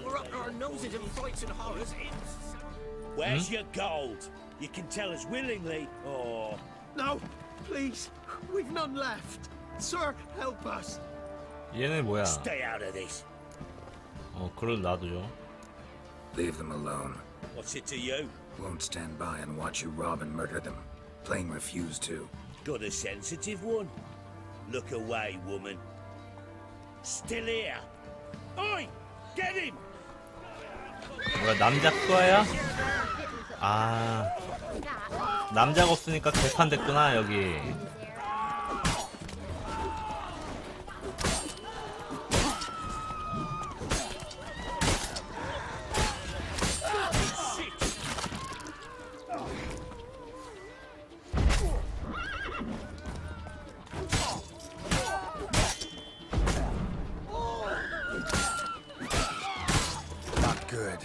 We're up to our noses in fights and horrors. Where's your gold? You can tell us willingly, or... No, please. We've none left. Sir, help us. 얘는 뭐야? Stay out of this. 그걸 놔두죠. Leave them alone. What's it to you? Won't stand by and watch you rob and murder them. Plain refuse to. Got a sensitive one? Look away, woman. Still here. Oi! Get him! 뭐야, 남자 거야? 아, 남자가 없으니까 개판 됐구나 여기. Good.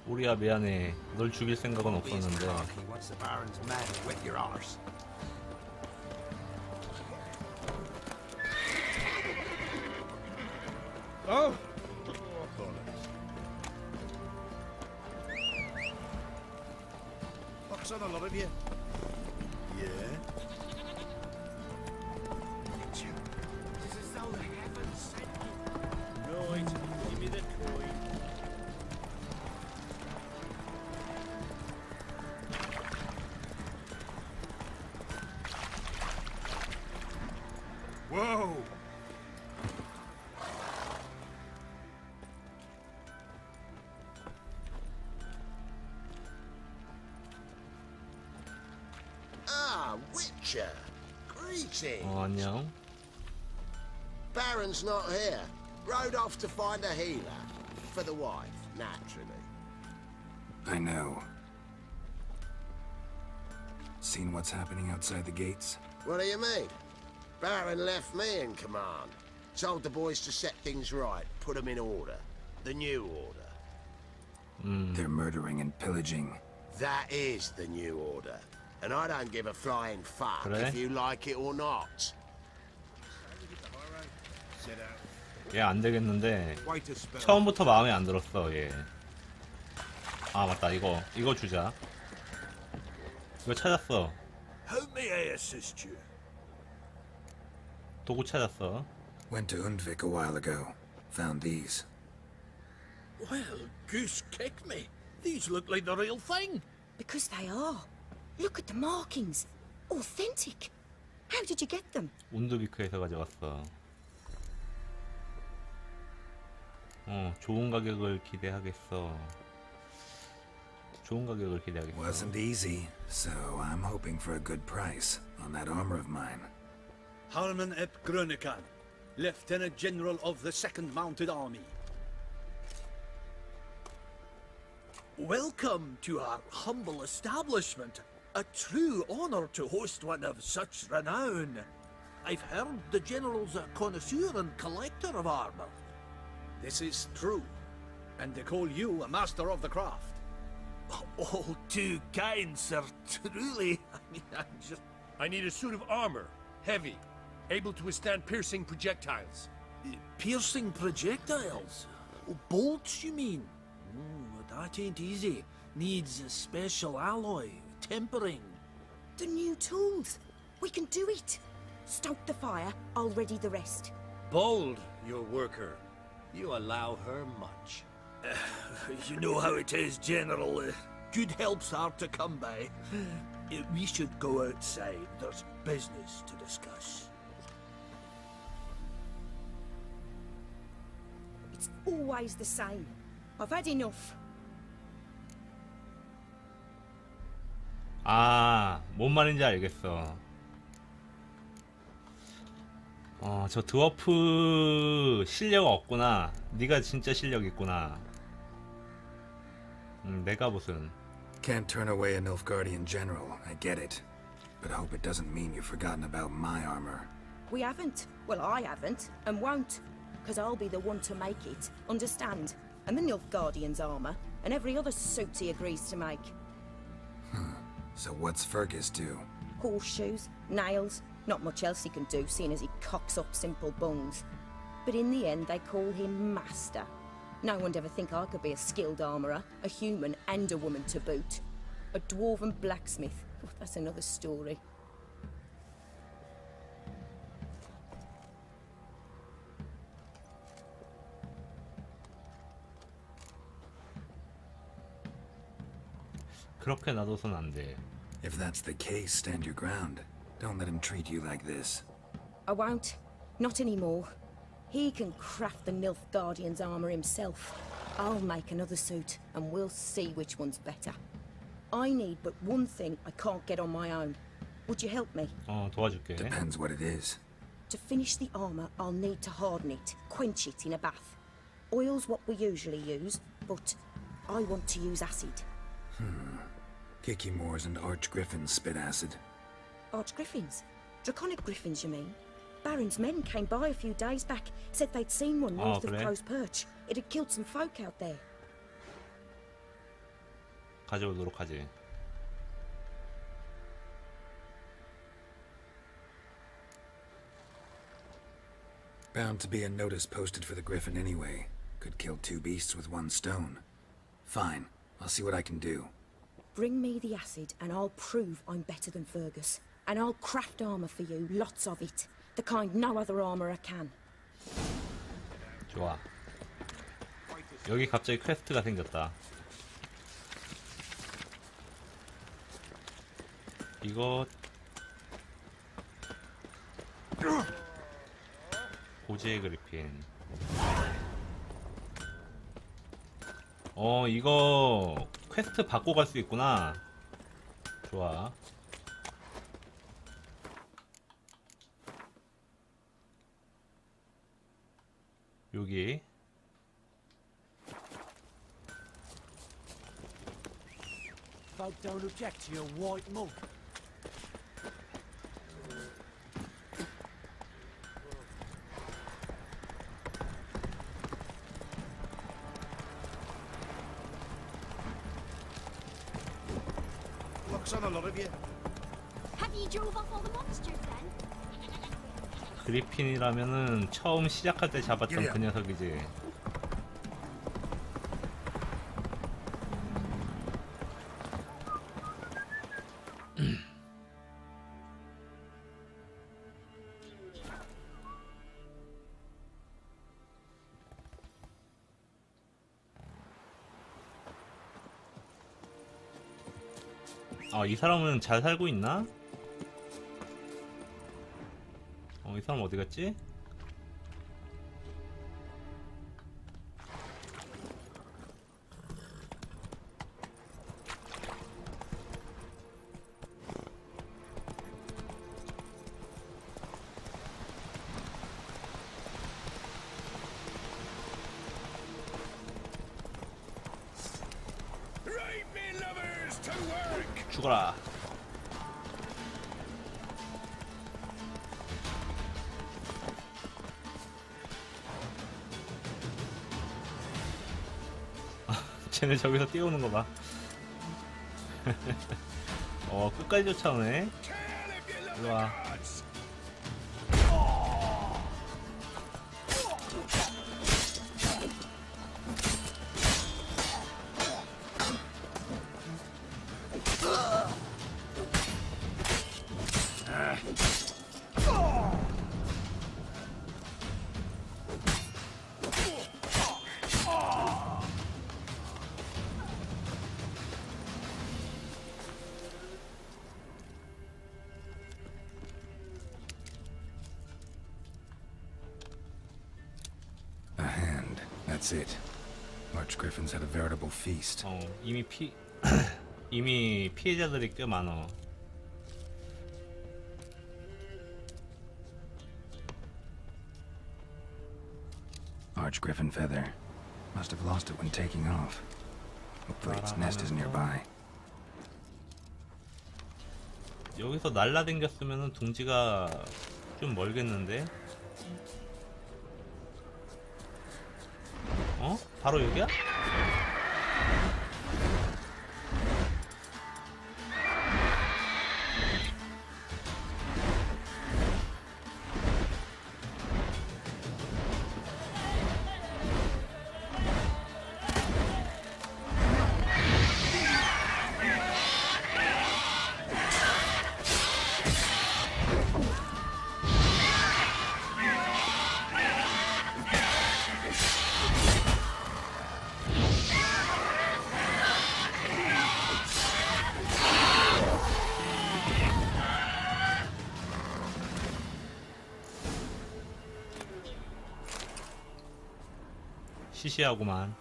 우리야 미안해. 널 죽일 생각은 없었는데. Oh. What's on a lot of you? Yeah. This is how the heavens sent you. Right, give me the coin. Whoa! Ah, Witcher. Greetings. 안녕. Baron's not here. Rode off to find a healer. For the wife, naturally. I know. Seen what's happening outside the gates? What do you mean? Baron left me in command. Told the boys to set things right, put them in order. The new order. They're murdering and pillaging. That is the new order. And I don't give a flying fuck 그래? if you like it or not. 얘 안 되겠는데. 처음부터 마음에 안 들었어 얘. 아 맞다 이거 주자. 이거 찾았어. How may I assist you? 도구 찾았어. Went to Undvik a while ago. Found these. Well, goose kick me. These look like the real thing. Because they are. Look at the markings. Authentic. How did you get them? 운드비크에서 가져왔어. 좋은 가격을 기대하겠어. 좋은 가격을 기대하겠어. Wasn't easy, so I'm hoping for a good price on that armor of mine. Harman ep Grönekan, Lieutenant General of the 2nd Mounted Army. Welcome to our humble establishment. A true honor to host one of such renown. I've heard the General's a connoisseur and collector of armor. This is true, and they call you a master of the craft. All too kind, sir. Truly. I need a suit of armor, heavy, able to withstand piercing projectiles. Piercing projectiles? Bolts, you mean? That ain't easy. Needs a special alloy, tempering. The new tools. We can do it. Stoke the fire, I'll ready the rest. Bold, your worker. You allow her much. You know how it is, General. Good help's hard to come by. We should go outside. There's business to discuss. It's always the same. I've had enough. 뭔 말인지 알겠어. 저 드워프 실력 없구나. 네가 진짜 실력 있구나. 내가 무슨. Can't turn away a Nilfgaardian general, I get it. But I hope it doesn't mean you've forgotten about my armor. We haven't. Well, I haven't, and won't. Because I'll be the one to make it, understand? And the Nilfgaardian's armor. and every other suit he agrees to make. So what's Fergus do? Horseshoes, nails, not much else he can do, seeing as he cocks up simple bungs. But in the end, they call him Master. No one'd ever think I could be a skilled armourer, a human and a woman to boot. A dwarven blacksmith, oh, that's another story. 그렇게 놔둬선 안 돼. If that's the case, stand your ground. Don't let him treat you like this. I won't. Not anymore. He can craft the Nilfgaardian's armour himself. I'll make another suit, and we'll see which one's better. I need but one thing I can't get on my own. Would you help me? 도와줄게. Depends what it is. To finish the armour, I'll need to harden it, quench it in a bath. Oil's what we usually use, but I want to use acid. Kikimores and archgriffins spit acid. Archgriffins? Draconic griffins, you mean? Baron's men came by a few days back, said they'd seen one north of 그래? Crow's Perch. It had killed some folk out there. 가져오도록 하지. Bound to be a notice posted for the griffin anyway. Could kill two beasts with one stone. Fine, I'll see what I can do. Bring me the acid and I'll prove I'm better than Fergus. And I'll craft armour for you, lots of it. The kind no other armourer can. 좋아. 여기 갑자기 퀘스트가 생겼다. 이거 고지의 그리핀. 이거 퀘스트 받고 갈 수 있구나. 좋아. 여기 Folk don't object to your white mug. Looks on a lot of you. Have you drove off all the monsters then? 그리핀이라면은 처음 시작할 때 잡았던 그 녀석이지. 이 사람은 잘 살고 있나? 이 사람 어디 갔지? 죽어라. 쟤네 저기서 뛰어오는 거 봐. 끝까지 쫓아오네. 일로와. That's it. Archgriffins had a veritable feast. 이미 피해자들이 꽤 많어. Archgriffin feather. Must have lost it when taking off. Hopefully its nest is nearby. 여기서 날라댕겼으면은 둥지가 좀 멀겠는데? 바로 여기야? 시시하구만.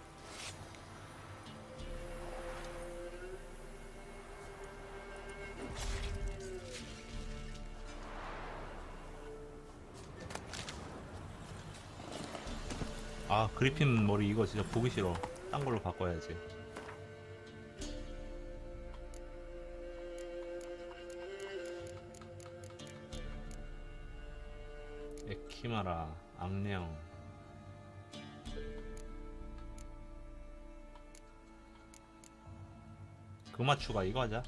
아, 그리핀 머리 이거 진짜 보기 싫어. 딴 걸로 바꿔야지. 에키마라, 악령. 금화추가 이거 하자.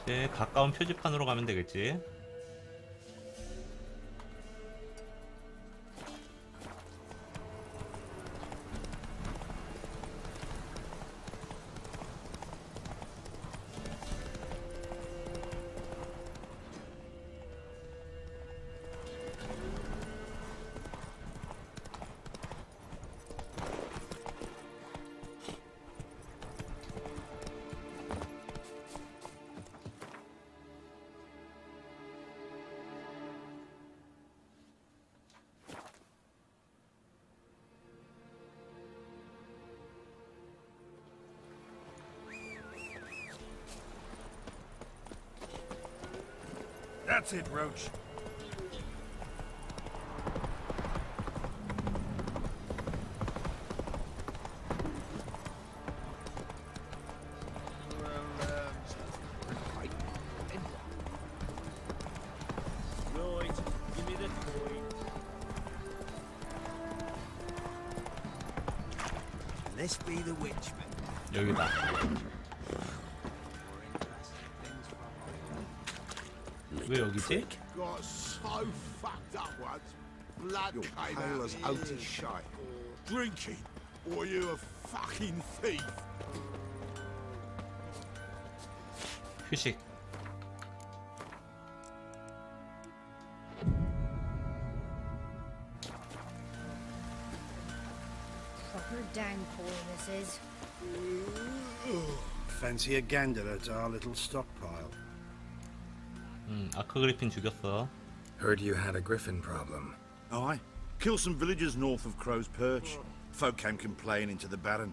이제 가까운 표지판으로 가면 되겠지. That's it, Roach. Right, give me the coin. Let's be the witchman. 여기다. 왜 여기지? Got so fucked up once. Blood came out as oaty shite. Drinking? Or you a fucking thief? 휴식. Proper downpour this is. Fancy a gander at our little stockpile. 아크 그리핀 죽였어. Heard you had a griffin problem. Aye. Killed some villagers north of Crow's Perch. Folk came complaining to the Baron.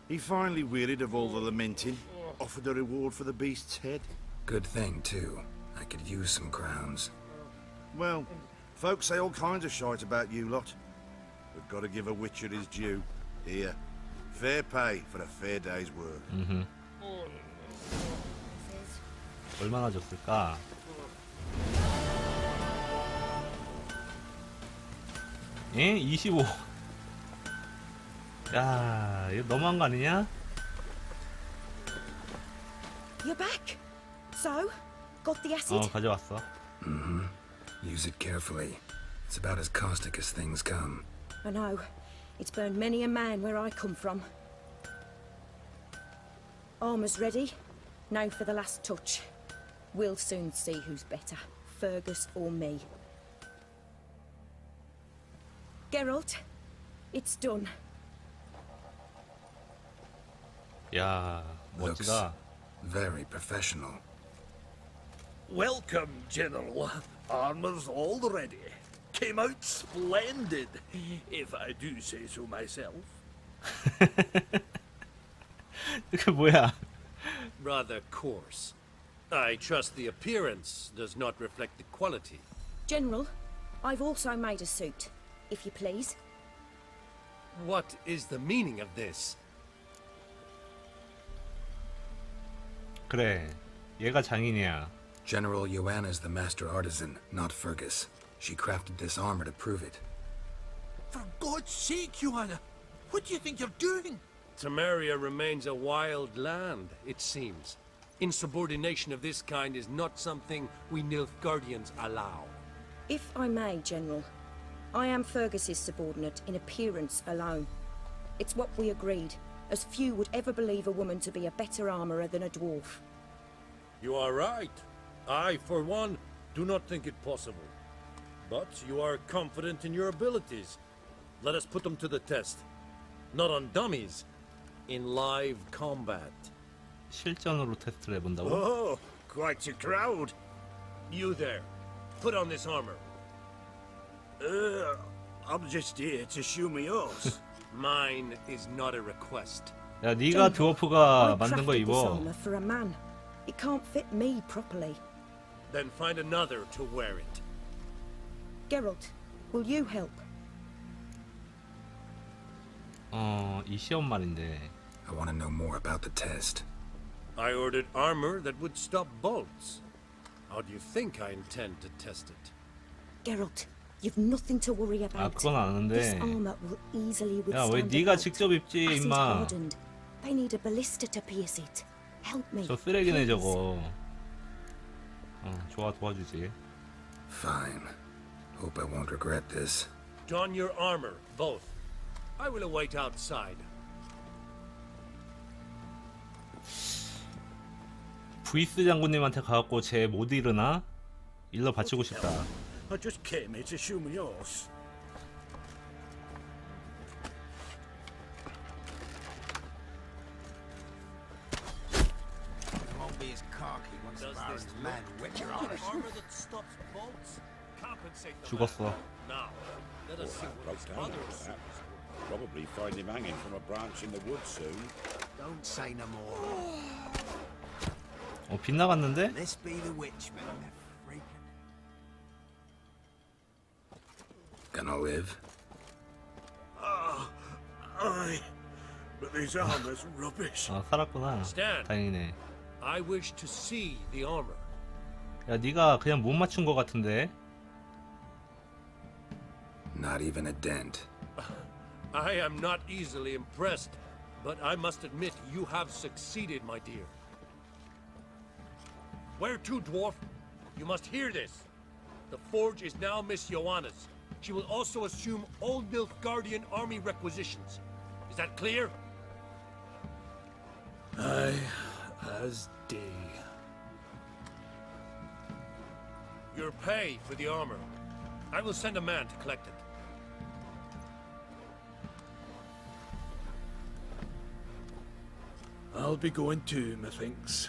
He finally wearied of all the lamenting, offered a reward for the beast's head. Good thing, too. I could use some crowns. Well, folks say all kinds of shite about you lot. We've got to give a witcher his due. Here. Fair pay for a fair day's work. 얼마나 줬을까? 예? 25. 야, 이거 너무한 거 아니냐? You're back. So, got the acid? 가져왔어. Use it carefully. It's about as caustic as things come. I know. It's burned many a man where I come from. Armour's ready. Now for the last touch. We'll soon see who's better, Fergus or me. Geralt, it's done. 야, Looks 멋지다. very professional. Welcome, General. Armour's all ready. Came out splendid, if I do say so myself. 그 뭐야? Rather coarse. I trust the appearance does not reflect the quality. General, I've also made a suit, if you please. What is the meaning of this? 그래, 얘가 장인이야. General Joanna's the master artisan, not Fergus. She crafted this armor to prove it. For God's sake, Joanna, what do you think you're doing? Temeria remains a wild land, it seems. Insubordination of this kind is not something we Nilfgaardians allow. If I may, General, I am Fergus's subordinate in appearance alone. It's what we agreed, as few would ever believe a woman to be a better armourer than a dwarf. You are right. I, for one, do not think it possible. But you are confident in your abilities. Let us put them to the test. Not on dummies, in live combat. 실전으로 테스트를 해본다고? Oh, quite a crowd. You there. Put on this armor. I'm just here to show me horse. Mine is not a request. 야, 네가 드워프가 I 만든 거 crafted this 입어. armor for a man. It can't fit me properly. Then find another to wear it. Geralt, will you help? 이 시험 말인데. I want to know more about the test. I ordered armor that would stop bolts. How do you think I intend to test it? Geralt, you've nothing to worry 아, about. 그건 This 아는데. armor will easily 야, 왜 withstand a 네가 bolt. 직접 입지, As it's 임마. hardened, they need a ballista to pierce it. Help me. 저 쓰레기네, please. 저거. 좋아, 도와주지. Fine. Hope I won't regret this. Don your armor, both. I will await outside. 브이스 장군님한테 가갖고 쟤 못 일으나? 일러 바치고 싶다. I just came here to show me horse. Won't be as cocky once the Baron's men whip your arse. Armor that stops bolts? Compensate the 죽었어. man. Now, let us see what his mother is. Probably find him hanging from a branch in the woods soon. Don't say no more. 빗나갔는데? This be the witchman. Freaking. Gonna live? Aye, but this armor's rubbish. 살았구나. Stan. 다행이네. I wish to see the armor. 야, 네가 그냥 못 맞춘 거 같은데? Not even a dent. I am not easily impressed, but I must admit you have succeeded, my dear. Where to, dwarf? You must hear this. The forge is now Miss Joanna's. She will also assume Old Nilfgaardian army requisitions. Is that clear? Aye, as day. Your pay for the armor. I will send a man to collect it. I'll be going too, methinks.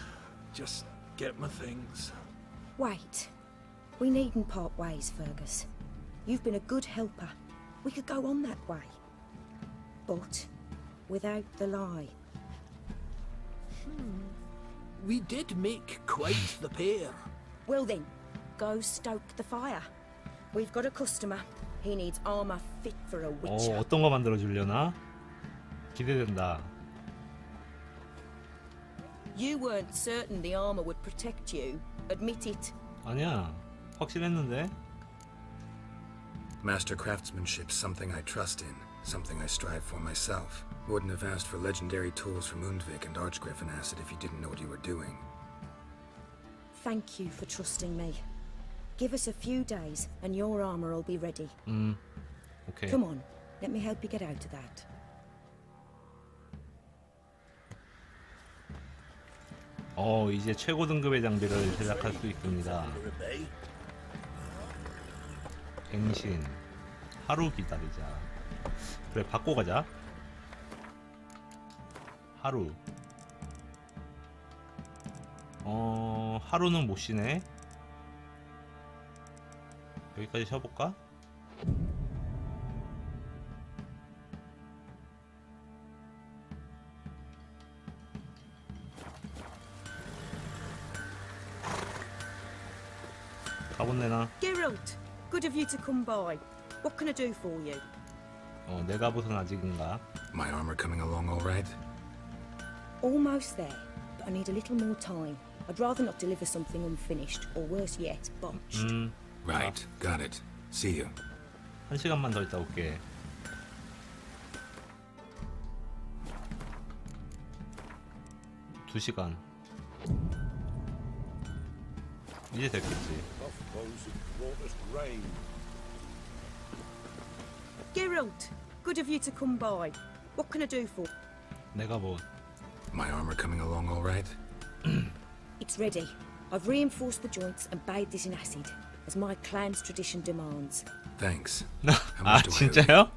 Just get my things. Wait. We needn't part ways, Fergus. You've been a good helper. We could go on that way. But without the lie. We did make quite the pair. Well then, go stoke the fire. We've got a customer. He needs armor fit for a witcher. 어떤 거 만들어 주려나? 기대된다. You weren't certain the armor would protect you. Admit it. 아니야. 확신했는데. Master craftsmanship's something I trust in, something I strive for myself. Wouldn't have asked for legendary tools from Undvik and Archgriffin Acid if you didn't know what you were doing. Thank you for trusting me. Give us a few days and your armor will be ready. 오케이. Come on, let me help you get out of that. 이제 최고 등급의 장비를 제작할 수 있습니다. 갱신. 하루 기다리자. 그래, 바꿔 가자. 하루. 하루는 못 쉬네. 여기까지 쉬어볼까? 가본내나? Geralt, good of you to come by. What can I do for you? 내 갑옷은 아직인가? My armor coming along all right? Almost there, but I need a little more time. I'd rather not deliver something unfinished, or worse yet, botched. Right, got it. See you. 1시간만 더 있다 올게. 두 시간. 이제 됐겠지. Geralt, good of you to come by. What can I do for? 내가 뭐 My armor coming along all right? It's ready. I've reinforced the joints and bathed it in acid, as my clan's tradition demands. Thanks. 아, 진짜요?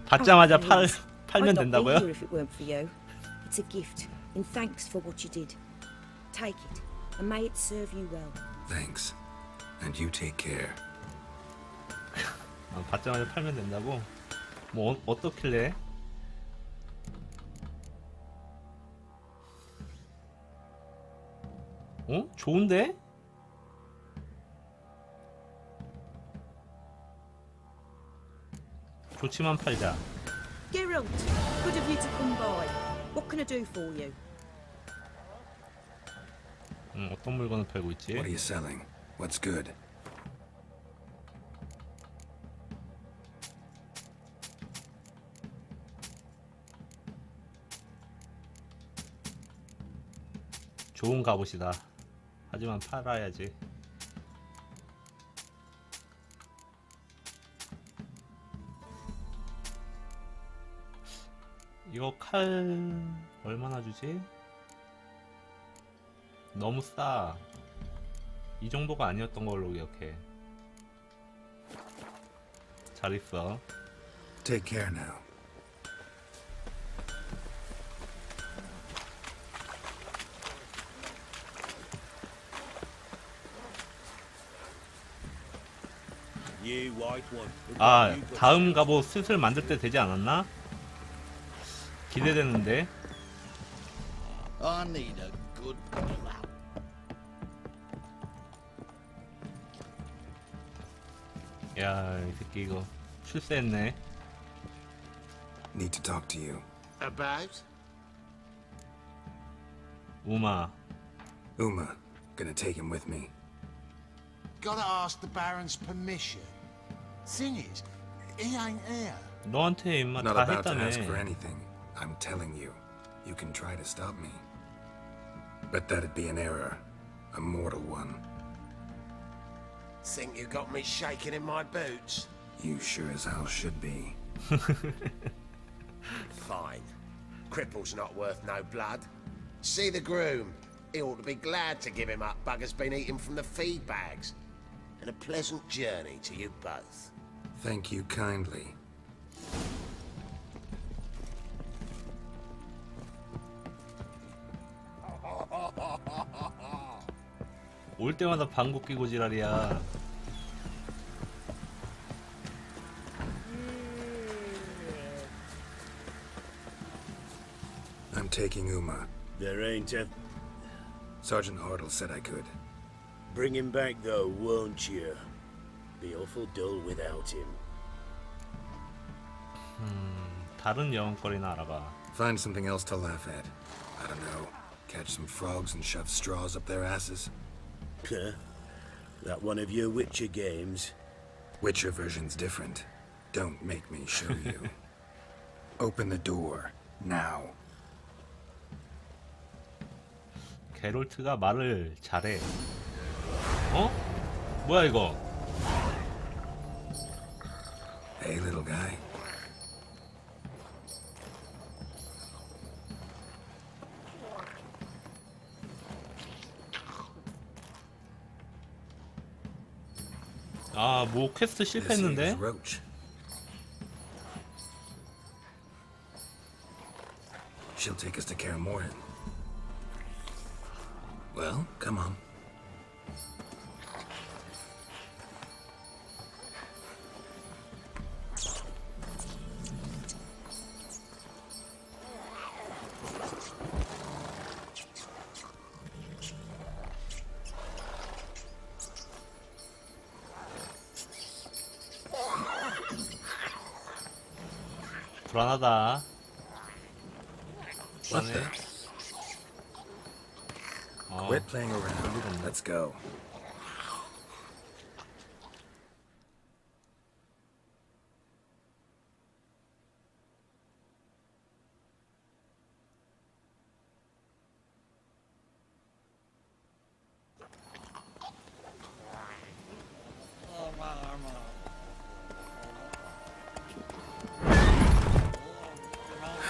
받자마자 Please. 팔면 I'd not be 된다고요? here if it weren't for you. It's a gift, in thanks for what you did. Take it, and may it serve you well. Thanks. And you take care. 받자마자 팔면 된다고? 뭐 어떻길래? 어? 좋은데? 좋지만 팔자. Geralt, good of you to come by. What can I do for you? 어떤 물건을 팔고 있지? What are you selling? What's good? 좋은 갑옷이다. 하지만 팔아야지. 이거 칼 얼마나 주지? 너무 싸. 이 정도가 아니었던 걸로 기억해. 잘 있어. Take care now. You white one. 아, 다음 갑옷 슬슬 만들 때 되지 않았나? 기대되는데. I need a good clap. 야, 이 새끼 이거 출세했네. Need to talk to you. About? 우마. Uma, gonna take him with me. Gotta ask the Baron's permission. Thing is, he ain't here. 너한테 임마 Not 다 about to ask for 했다며. anything. I'm telling you. You can try to stop me. But that'd be an error. A mortal one. Think you got me shaking in my boots? You sure as hell should be. Fine. Cripple's not worth no blood. See the groom. He ought to be glad to give him up. Bugger's been eating from the feed bags. And a pleasant journey to you both. Thank you kindly. 올 때마다 방구 끼고 지랄이야. I'm taking Uma. There ain't a... Sergeant Hartle said I could. Bring him back though, won't you? Be awful dull without him. 다른 영웅거리나 알아봐. Find something else to laugh at. I don't know. Catch some frogs and shove straws up their asses. Huh? That one of your Witcher games? Witcher version's different. Don't make me show you. Open the door. Now. 게롤트가 말을 잘해. 어? 뭐야 이거? Hey, little guy. 아, 뭐 퀘스트 This 실패했는데? here's Roach. She'll take us to Kaer Morhen. Well, come on. 불안하다. What 불안해. the? 어, Quit playing around. Let's go.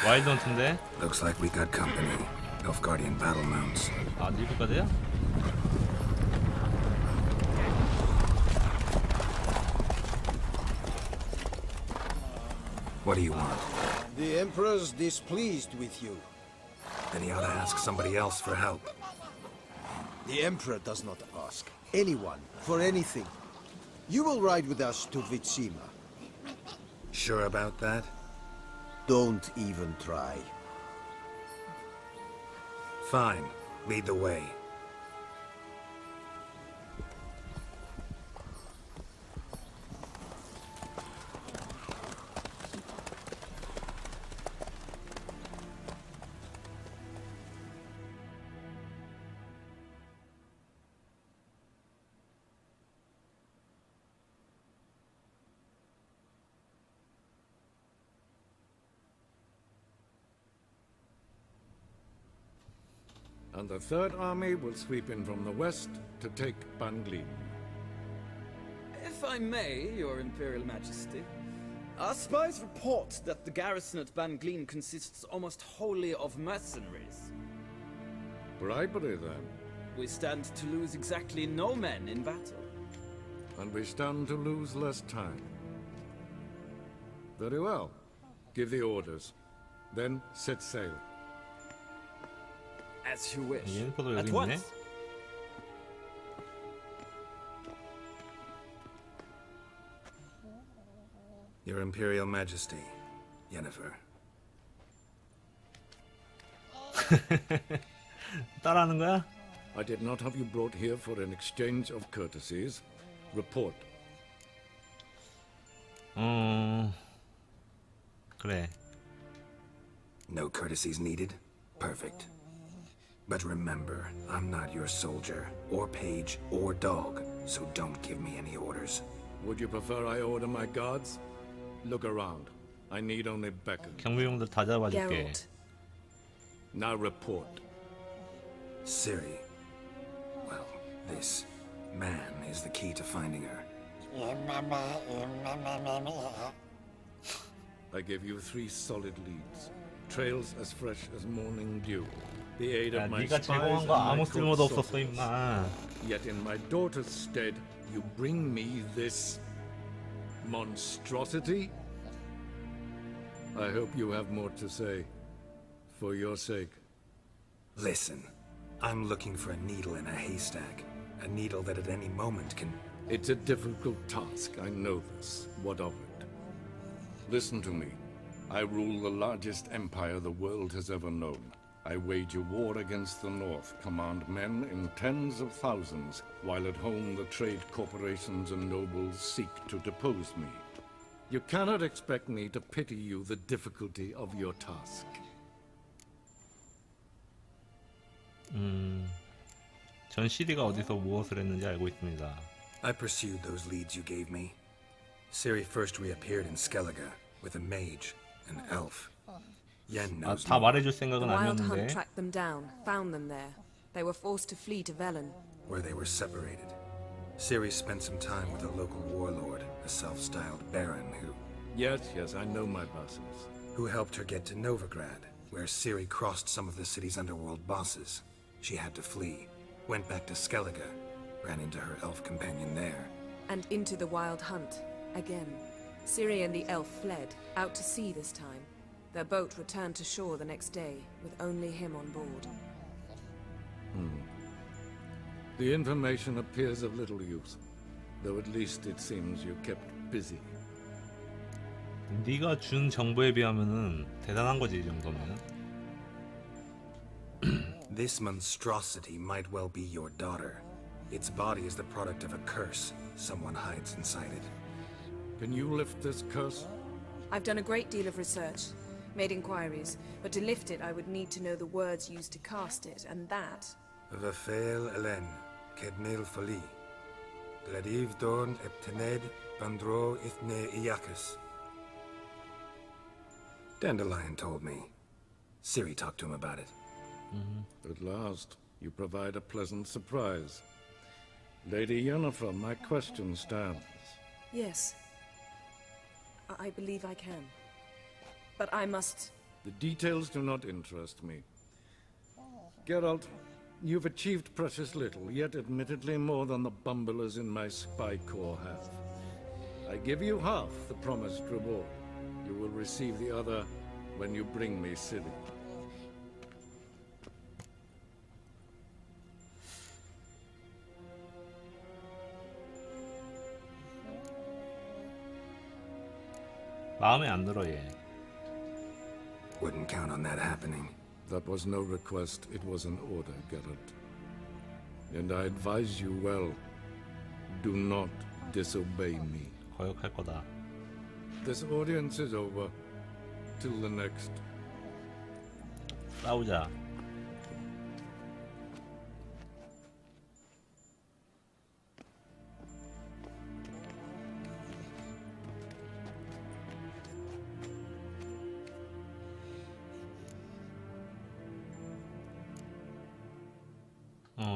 와일드헌트인데? Looks like we got company. Nilfgaardian battle mounts. 아, 닐프가드야? What do you want? The Emperor's displeased with you. Then he ought to ask somebody else for help. The Emperor does not ask. anyone, for anything. You will ride with us to Vitsima. Sure about that? Don't even try. Fine. Lead the way. And the Third Army will sweep in from the west to take Banglin. If I may, Your Imperial Majesty, our spies report that the garrison at Banglin consists almost wholly of mercenaries. Bribery, then. We stand to lose exactly no men in battle. And we stand to lose less time. Very well. Give the orders. Then set sail. As you wish. 얘네들도 At 여기 있네. once. Your Imperial Majesty, Yennefer. 따라하는 거야? I did not have you brought here for an exchange of courtesies. Report. 그래. No courtesies needed? Perfect. But remember, I'm not your soldier, or page, or dog, so don't give me any orders. Would you prefer I order my guards? Look around. I need only beckon. 경비용들 다 잡아줄게. Now report. Ciri. Well, this man is the key to finding her. I give you 3 solid leads. Trails as fresh as morning dew. The aid 야, of my 네가 spies 제공한 and 거 my 아무 good 쓸모도 없었어, soldiers. 임마. Yet in my daughter's stead, you bring me this monstrosity? I hope you have more to say. For your sake. Listen, I'm looking for a needle in a haystack. A needle that at any moment can... It's a difficult task, I know this. What of it? Listen to me. I rule the largest empire the world has ever known. I wage a war against the North, command men in tens of thousands, while at home the trade corporations and nobles seek to depose me. You cannot expect me to pity you the difficulty of your task. 전 CD가 어디서 무엇을 했는지 알고 있습니다. I pursued those leads you gave me. Ciri first reappeared in Skellige with a mage, an elf. Yen knows 다 more. 말해줄 생각은 The Wild 아니었는데. Hunt tracked them down, found them there. They were forced to flee to Velen. Where they were separated. Ciri spent some time with a local warlord, a self-styled baron Yes, I know my bosses. who helped her get to Novigrad, where Ciri crossed some of the city's underworld bosses. She had to flee, went back to Skellige, ran into her elf companion there. And into the Wild Hunt, again. Ciri and the elf fled, out to sea this time. Their boat returned to shore the next day, with only him on board. The information appears of little use, though at least it seems you kept busy. 네가 준 정보에 비하면은 대단한 거지, 이 정도면. This monstrosity might well be your daughter. Its body is the product of a curse. Someone hides inside it. Can you lift this curse? I've done a great deal of research, made inquiries, but to lift it I would need to know the words used to cast it, and that... Vafel Elen, Kednil Fali. Gladiv Dorn Eptened Bandro Ithne Iacus. Dandelion told me. Ciri talked to him about it. At last, you provide a pleasant surprise. Lady Yennefer, my question stands. Yes. I believe I can. But I must... The details do not interest me. Geralt, you've achieved precious little, yet admittedly more than the bumblers in my spy corps have. I give you half the promised reward. You will receive the other when you bring me Ciri. 마음에 안 들어 얘. Wouldn't count on that happening. That was no request, it was an order, Geralt. And I advise you well, do not disobey me. 거역할 거다. This audience is over. Till the next. 싸우자.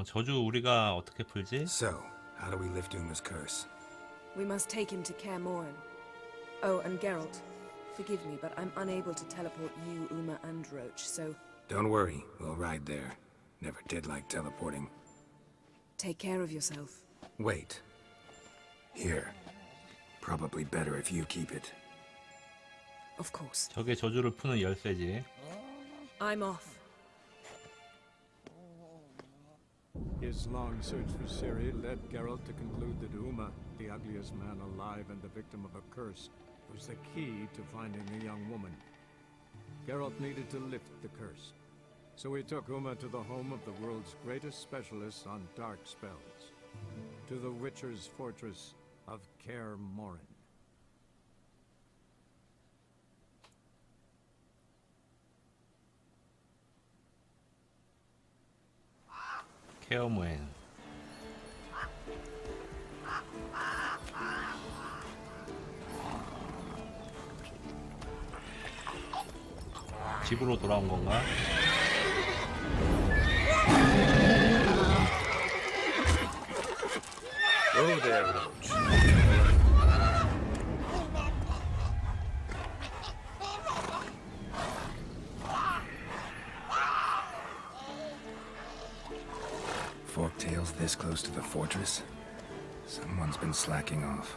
저주 우리가 어떻게 풀지? So, how do we lift Uma's curse? We must take him to Kaer Morhen. Oh, and Geralt, forgive me, but I'm unable to teleport you, Uma, and Roach, so... Don't worry, we'll ride there. Never did like teleporting. Take care of yourself. Wait. Here. Probably better if you keep it. Of course. 저게 저주를 푸는 열쇠지. I'm off. His long search for Ciri led Geralt to conclude that Uma, the ugliest man alive and the victim of a curse, was the key to finding the young woman. Geralt needed to lift the curse, so he took Uma to the home of the world's greatest specialists on dark spells, to the Witcher's fortress of Kaer Morhen. 케어 모엔. 집으로 돌아온 건가? Oh, there, Roach. Forktails this close to the fortress? Someone's been slacking off.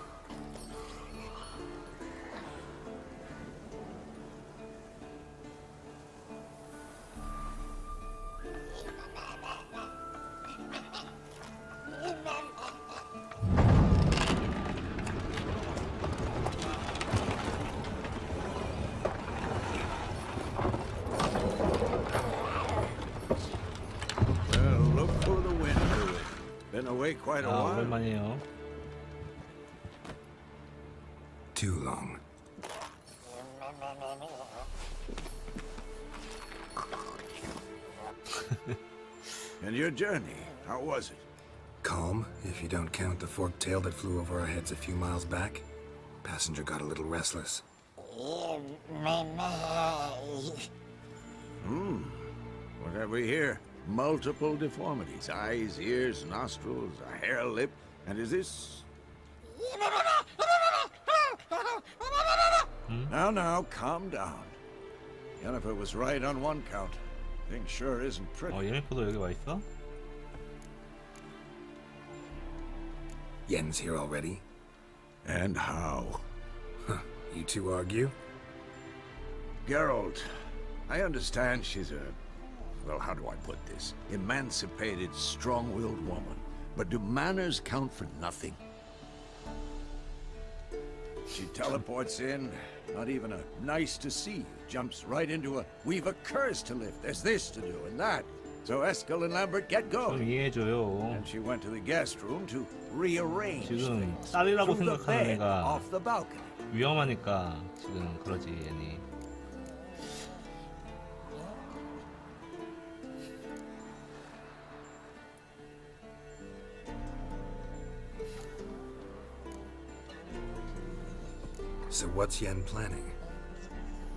Quite a 아, while. 오랜만이에요. Too long. And your journey, how was it? Calm, if you don't count the forked tail that flew over our heads a few miles back. Passenger got a little restless. What have we here? Multiple deformities. Eyes, ears, nostrils, a hair lip. And is this... Now, calm down. Yennefer was right on one count. Thing sure isn't pretty. 예니퍼도 여기 와 있어? Yen's here already? And how? You two argue? Geralt, I understand she's a... Well, how do I put this? Emancipated, strong-willed woman. But do manners count for nothing? She teleports in, not even a nice to see you. Jumps right into a, we've a curse to lift, there's this to do and that. So Eskel and Lambert get 좀 going. 이해해줘요. And she went to the guest room to rearrange 지금 things. 딸이라고 Threw the 생각하는 bed 애가 off the balcony. 위험하니까 지금 그러지 얘니. So what's Yen planning?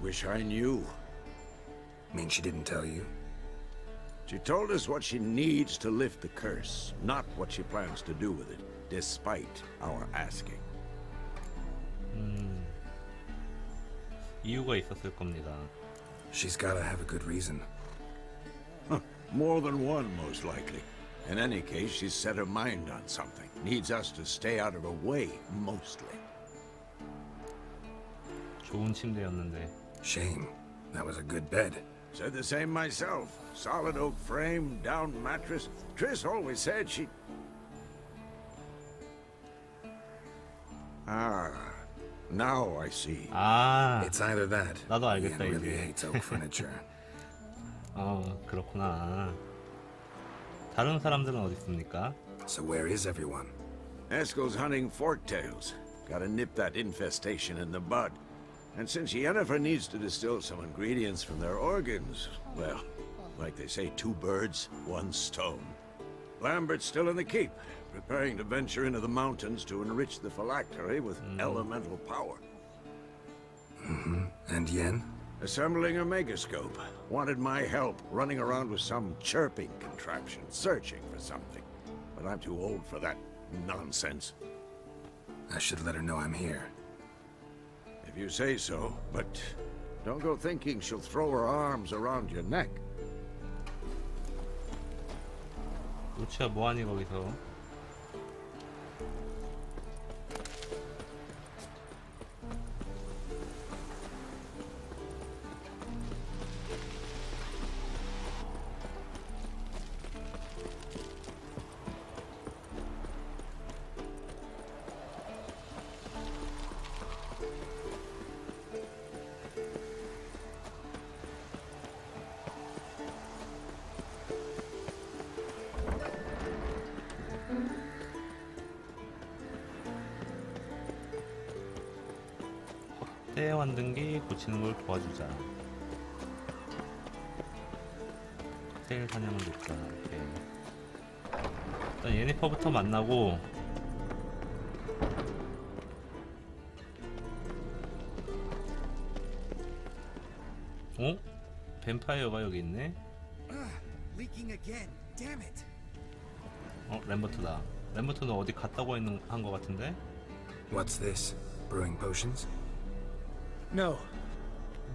Wish I knew. Mean she didn't tell you? She told us what she needs to lift the curse, not what she plans to do with it, despite our asking. 이유가 있었을 겁니다. She's gotta have a good reason. More than one, most likely. In any case, she's set her mind on something. Needs us to stay out of her way, mostly. 좋은 침대였는데. Shame. That was a good bed. Said the same myself. Solid oak frame, down mattress. Triss always said she... Now I see. 아, It's either that. 나도 Ian 알겠다 really 이제. hates oak furniture. 그렇구나. 다른 사람들은 어디 있습니까? So where is everyone? Eskel's hunting forktails. Gotta nip that infestation in the bud. And since Yennefer needs to distill some ingredients from their organs, well, like they say, 2 birds, 1 stone. Lambert's still in the keep, preparing to venture into the mountains to enrich the phylactery with elemental power. And Yen? Assembling a megascope. Wanted my help running around with some chirping contraption, searching for something. But I'm too old for that nonsense. I should let her know I'm here. If you say so, but don't go thinking she'll throw her arms around your neck. 루치야 뭐하니 거기서? 확대 만든기 고치는 걸 도와주자. 칵테일 사냥을 돕자. 오케이. 일단 예니퍼부터 만나고 어? 뱀파이어가 여기 있네? Leaking again. Damn it. 램버트다. 램버트는 어디 갔다고 한 거 같은데? What's this? Brewing potions? No.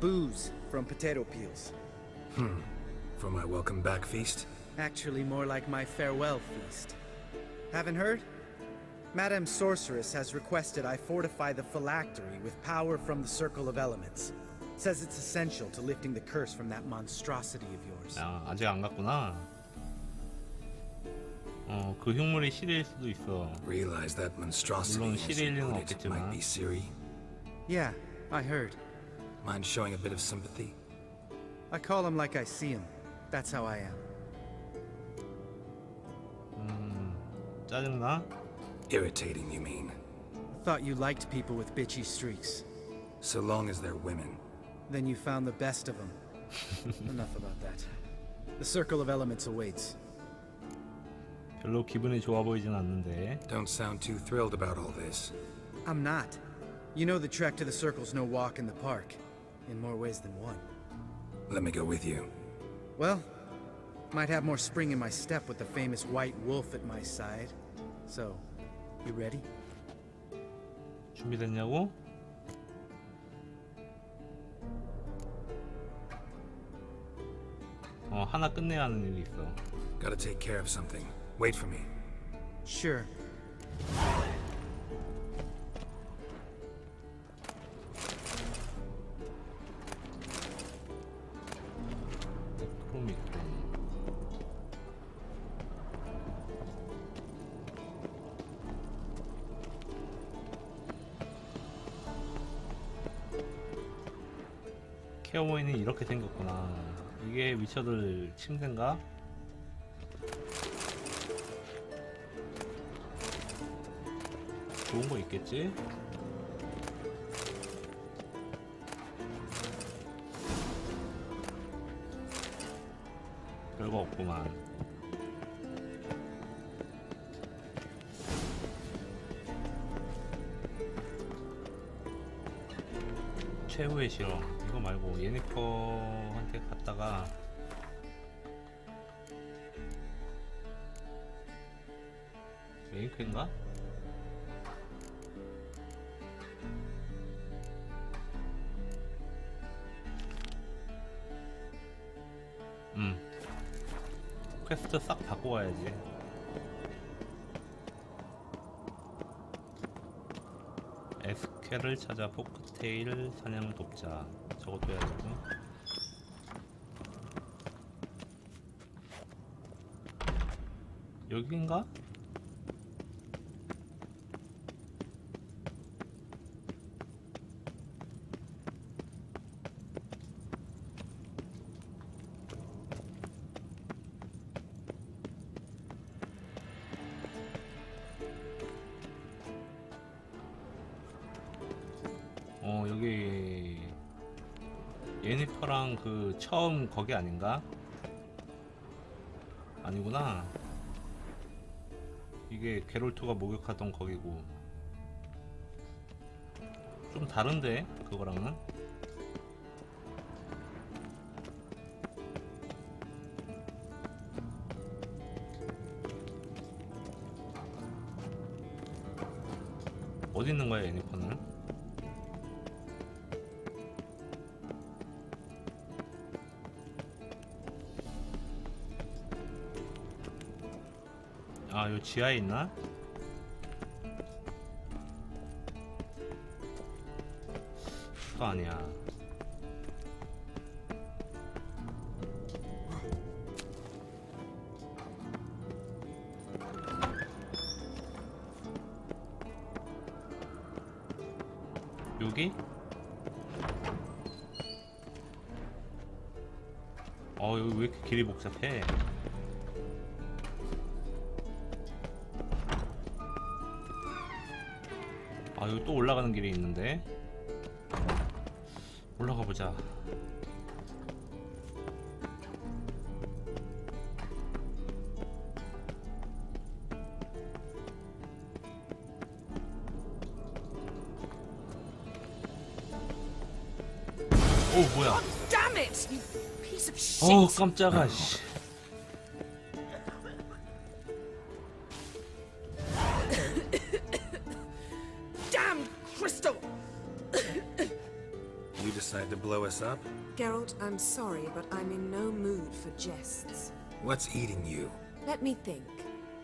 Booze from potato peels. For my welcome back feast? Actually, more like my farewell feast. Haven't heard? Madame Sorceress has requested I fortify the phylactery with power from the Circle of Elements. Says it's essential to lifting the curse from that monstrosity of yours. 아, 아직 안 갔구나. 그 흉물이 시리일 수도 있어. Realize that monstrosity 물론 as 시리일 you 리는 put it might 없겠지만. be Ciri. Yeah, I heard. Mind showing a bit of sympathy? I call him like I see him. That's how I am. 짜증나? Irritating, you mean? Thought you liked people with bitchy streaks. So long as they're women. Then you found the best of them. Enough about that. The Circle of Elements awaits. 별로 기분이 좋아 보이진 않는데. Don't sound too thrilled about all this. I'm not. You know the trek to the Circle's no walk in the park. In more ways than one. Let me go with you. Well, might have more spring in my step with the famous white wolf at my side. So, you ready? 준비됐냐고? 하나 끝내야 하는 일이 있어. Gotta take care of something. Wait for me. Sure. 케어모인이 이렇게 생겼구나. 이게 위쳐들 침대인가? 좋은 거 있겠지? 별거 없구만. 최후의 실험. 이거 말고 예니퍼한테 갔다가 메인퀘인가? 퀘스트 싹 바꿔 가야지. 에스켈을 찾아 포크테일 사냥을 돕자. 저것도 해야 되고. 여긴가? 예니퍼랑 그 처음 거기 아닌가? 아니구나. 이게 게롤트가 목욕하던 거기고. 좀 다른데 그거랑은? 어디 있는 거야 예니퍼는? 아, 요 지하에 있나? 그거 아니야. 여기? 여기 왜 이렇게 길이 복잡해? 여기 또 올라가는 길이 있는데 올라가 보자. 오 뭐야? Damn it, you piece of shit! 깜짝아. 씨. Decide to blow us up? Geralt, I'm sorry, but I'm in no mood for jests. What's eating you? Let me think.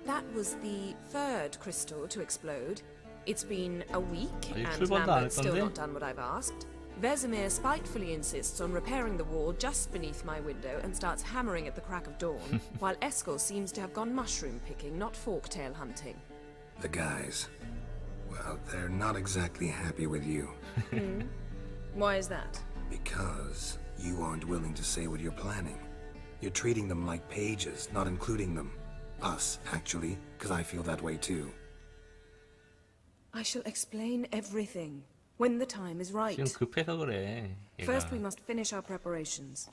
That was the third crystal to explode. It's been a week, and Lambert's still not done what I've asked. Vesemir spitefully insists on repairing the wall just beneath my window and starts hammering at the crack of dawn, while Eskel seems to have gone mushroom picking, not forktail hunting. The guys. Well, they're not exactly happy with you. Why is that? Because you aren't willing to say what you're planning. You're treating them like pages, not including them. Us, actually, because I feel that way too. I shall explain everything when the time is right. 지금 급해서 그래. 얘가. First, we must finish our preparations.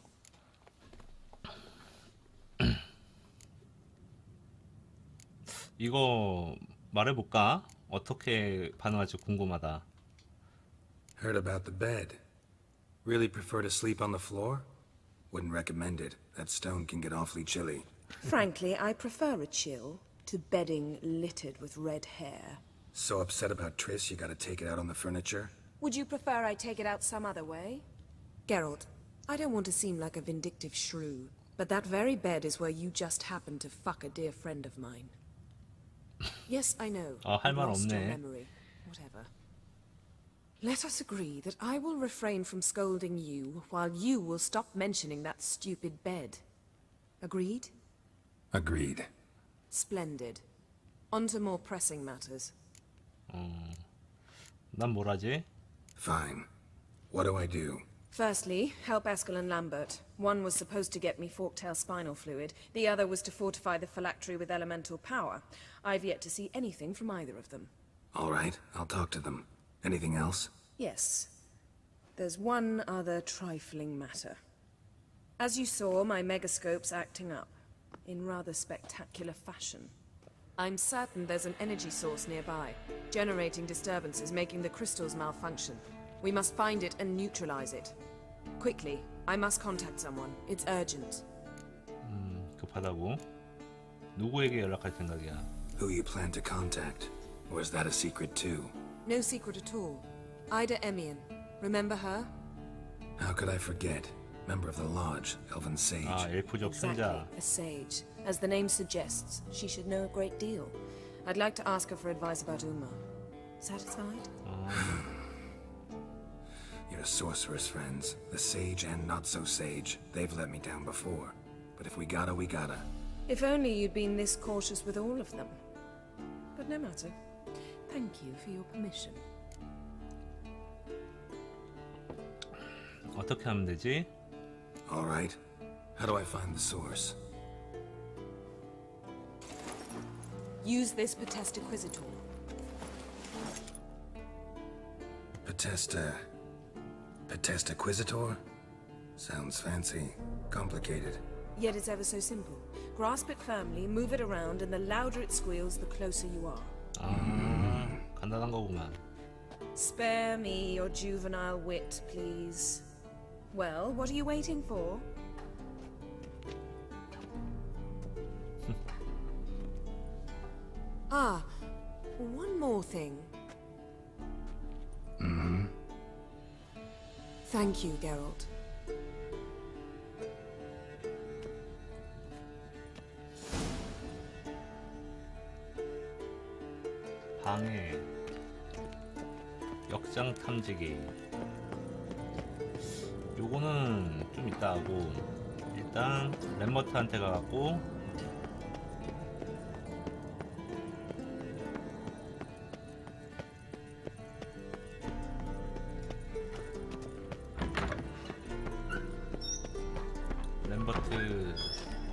이거 말해볼까? 어떻게 반응할지 궁금하다. Heard about the bed. Really prefer to sleep on the floor? Wouldn't recommend it. That stone can get awfully chilly. Frankly, I prefer a chill to bedding littered with red hair. So upset about Triss, you gotta take it out on the furniture? Would you prefer I take it out some other way? Geralt, I don't want to seem like a vindictive shrew, but that very bed is where you just happened to fuck a dear friend of mine. Yes, I know. 할 말 lost your 없네. memory. Whatever. Let us agree that I will refrain from scolding you, while you will stop mentioning that stupid bed. Agreed? Agreed. Splendid. On to more pressing matters. 난 뭘 하지? Fine. What do I do? Firstly, help Eskel and Lambert. One was supposed to get me forktail spinal fluid, the other was to fortify the phylactery with elemental power. I've yet to see anything from either of them. All right, I'll talk to them. Anything else? Yes. There's one other trifling matter. As you saw, my megascope's acting up, in rather spectacular fashion. I'm certain there's an energy source nearby, generating disturbances, making the crystals malfunction. We must find it and neutralize it. Quickly, I must contact someone. It's urgent. 급하다고? 누구에게 연락할 생각이야? Who you plan to contact? Or is that a secret too? No secret at all. Ida Emian. Remember her? How could I forget? Member of the Lodge, Elven Sage. 엘프족 선자. Exactly, a sage. As the name suggests, she should know a great deal. I'd like to ask her for advice about Uma. Satisfied? Your sorceress friends, the sage and not so sage, they've let me down before. But if we gotta, we gotta. If only you'd been this cautious with all of them. But no matter. Thank you for your permission. 어떻게 하면 되지? All right. How do I find the source? Use this Potestaquisitor. Potestaquisitor? Sounds fancy. Complicated. Yet it's ever so simple. Grasp it firmly, move it around, and the louder it squeals, the closer you are. 아, 간단한 거구만. Spare me your juvenile wit, please. Well, what are you waiting for? Ah, one more thing. Thank you, Geralt. 방해, 역장 탐지기. 요거는 좀 이따 하고, 일단 램버트한테 가갖고 램버트.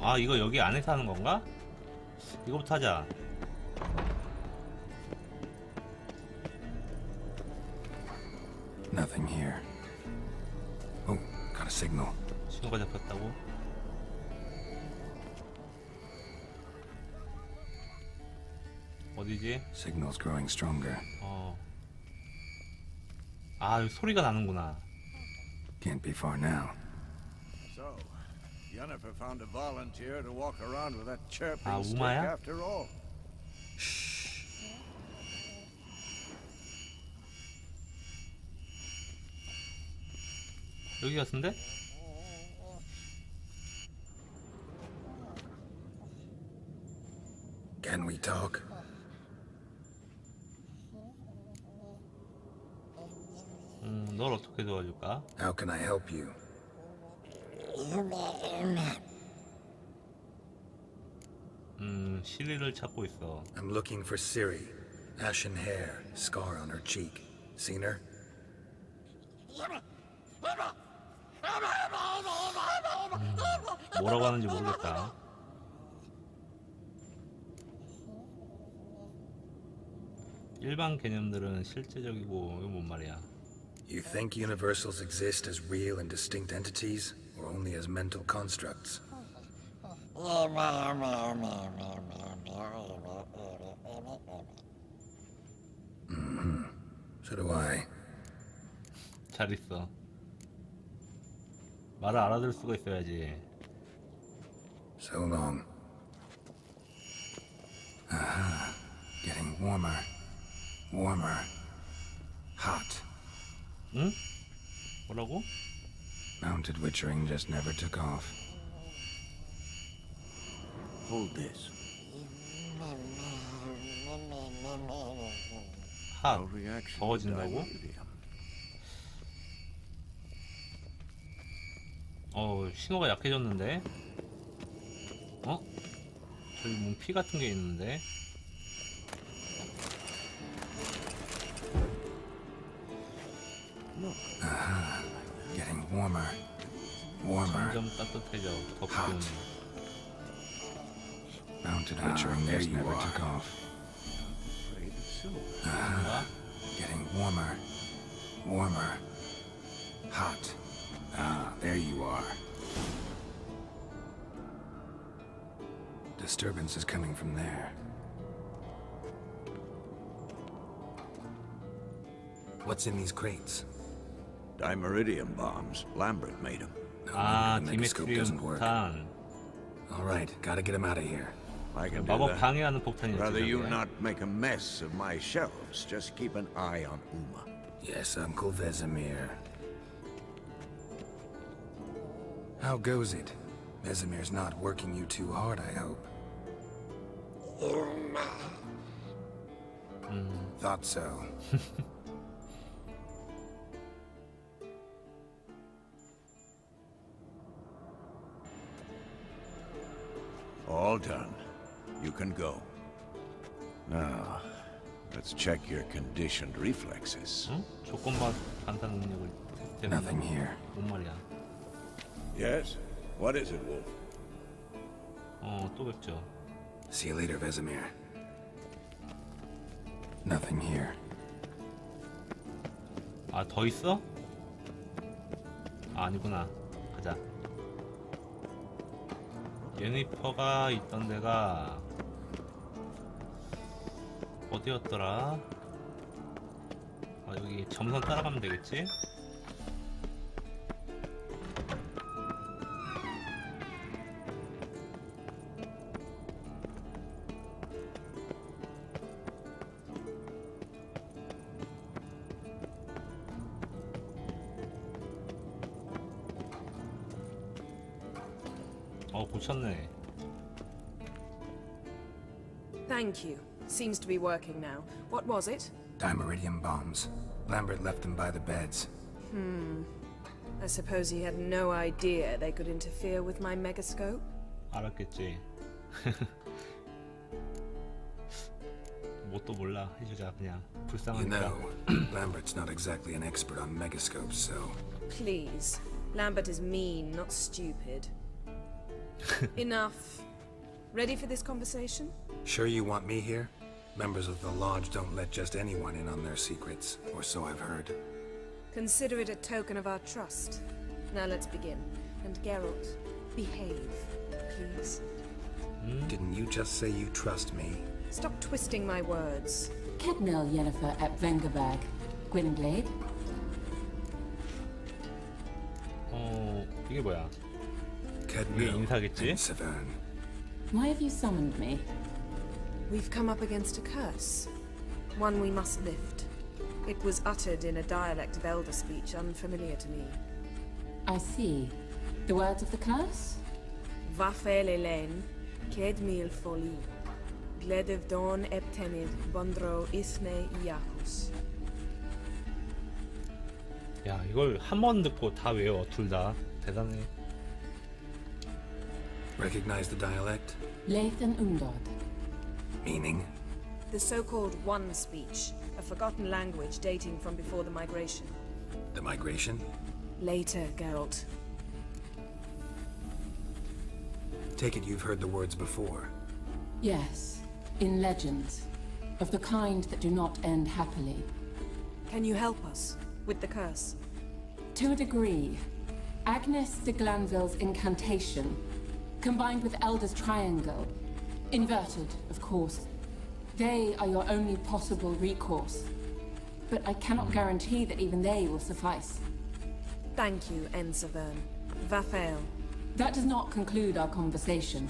아, 이거 여기 안에서 하는 건가? 이거부터 하자. Nothing here. Oh, got a signal. 신호가 잡혔다고? 어디지? Signal's growing stronger. 아, 여기 소리가 나는구나. Can't be far now. So, Yennefer found a volunteer to walk around with that chirping 아, stick 우마야? after all. 여기 같은데? Can we talk? 널 어떻게 도와줄까? How can I help you? 시리를 찾고 있어. I'm looking for Ciri. Ashen hair, scar on her cheek. Seen her? 뭐라고 하는지 모르겠다. 일반 개념들은 실제적이고 이거 뭔 말이야? You think universals exist as real and distinct entities, or only as mental constructs? So do I. 잘 있어. 말을 알아들을 수가 있어야지. So long. Aha. Getting warmer. Warmer. Hot. 응? 뭐라고? Mounted witchering just never took off. Hold this. 핫. 더워진다고? 신호가 약해졌는데? 저기 뭐 피 같은 게 있는데? Getting warmer. Warmer. 점점 따뜻해져. 더 부은. Mounted witchering just never took off. Getting warmer. Warmer. Hot. Ah, there you are. Disturbance is coming from there. What's in these crates? Dimeridium bombs. Lambert made them. 아, the megascope doesn't work. 디메트리움 폭탄. All right, gotta get him out of here. I can do 마법 that. 방해하는 폭탄이었지. Rather you 저게. not make a mess of my shelves. Just keep an eye on Uma. Yes, Uncle Vesemir. How goes it? Vesemir's not working you too hard, I hope. Thought so. All done. You can go. Now, let's check your conditioned reflexes. 응? 조건반 반사 능력을 테스트해보는 Nothing here. 뭔 말이야? Yes? What is it, Wolf? 또 뵙죠. See you later, Vesemir. Nothing here. 아, 더 있어? 아, 아니구나. 가자. 예니퍼가 있던 데가 어디였더라? 아, 여기 점선 따라가면 되겠지? 고쳤네. Thank you. Seems to be working now. What was it? Dimeridium bombs. Lambert left them by the beds. I suppose he had no idea they could interfere with my megascope? 알았겠지. 뭣도 몰라. 해주자 그냥. You 불쌍하니까. know, Lambert's not exactly an expert on megascopes, so... Please. Lambert is mean, not stupid. Enough. Ready for this conversation? Sure you want me here? Members of the Lodge don't let just anyone in on their secrets, or so I've heard. Consider it a token of our trust. Now let's begin. And Geralt, behave, please. Didn't you just say you trust me? Stop twisting my words. Kednel Yennefer at Vengerberg. Gwynblade? 이게 뭐야? Kednel 인사겠지? and Severn. Why have you summoned me? We've come up against a curse. One we must lift. It was uttered in a dialect of Elder speech unfamiliar to me. I see. The words of the curse? Vafel Elaine, Ked mil foli. Gledev don eptenid, bondro isne iacus. 야, 이걸 한 번 듣고 다 외워. 둘 다. 대단해. Recognize the dialect? Lathan Undod. Meaning? The so-called One speech, a forgotten language dating from before the migration. The migration? Later, Geralt. Take it you've heard the words before. Yes, in legends. Of the kind that do not end happily. Can you help us with the curse? To a degree. Agnes de Glanville's incantation, combined with Elder's triangle, inverted, of course. They are your only possible recourse. But I cannot guarantee that even they will suffice. Thank you, Ensevern. Vafel. That does not conclude our conversation.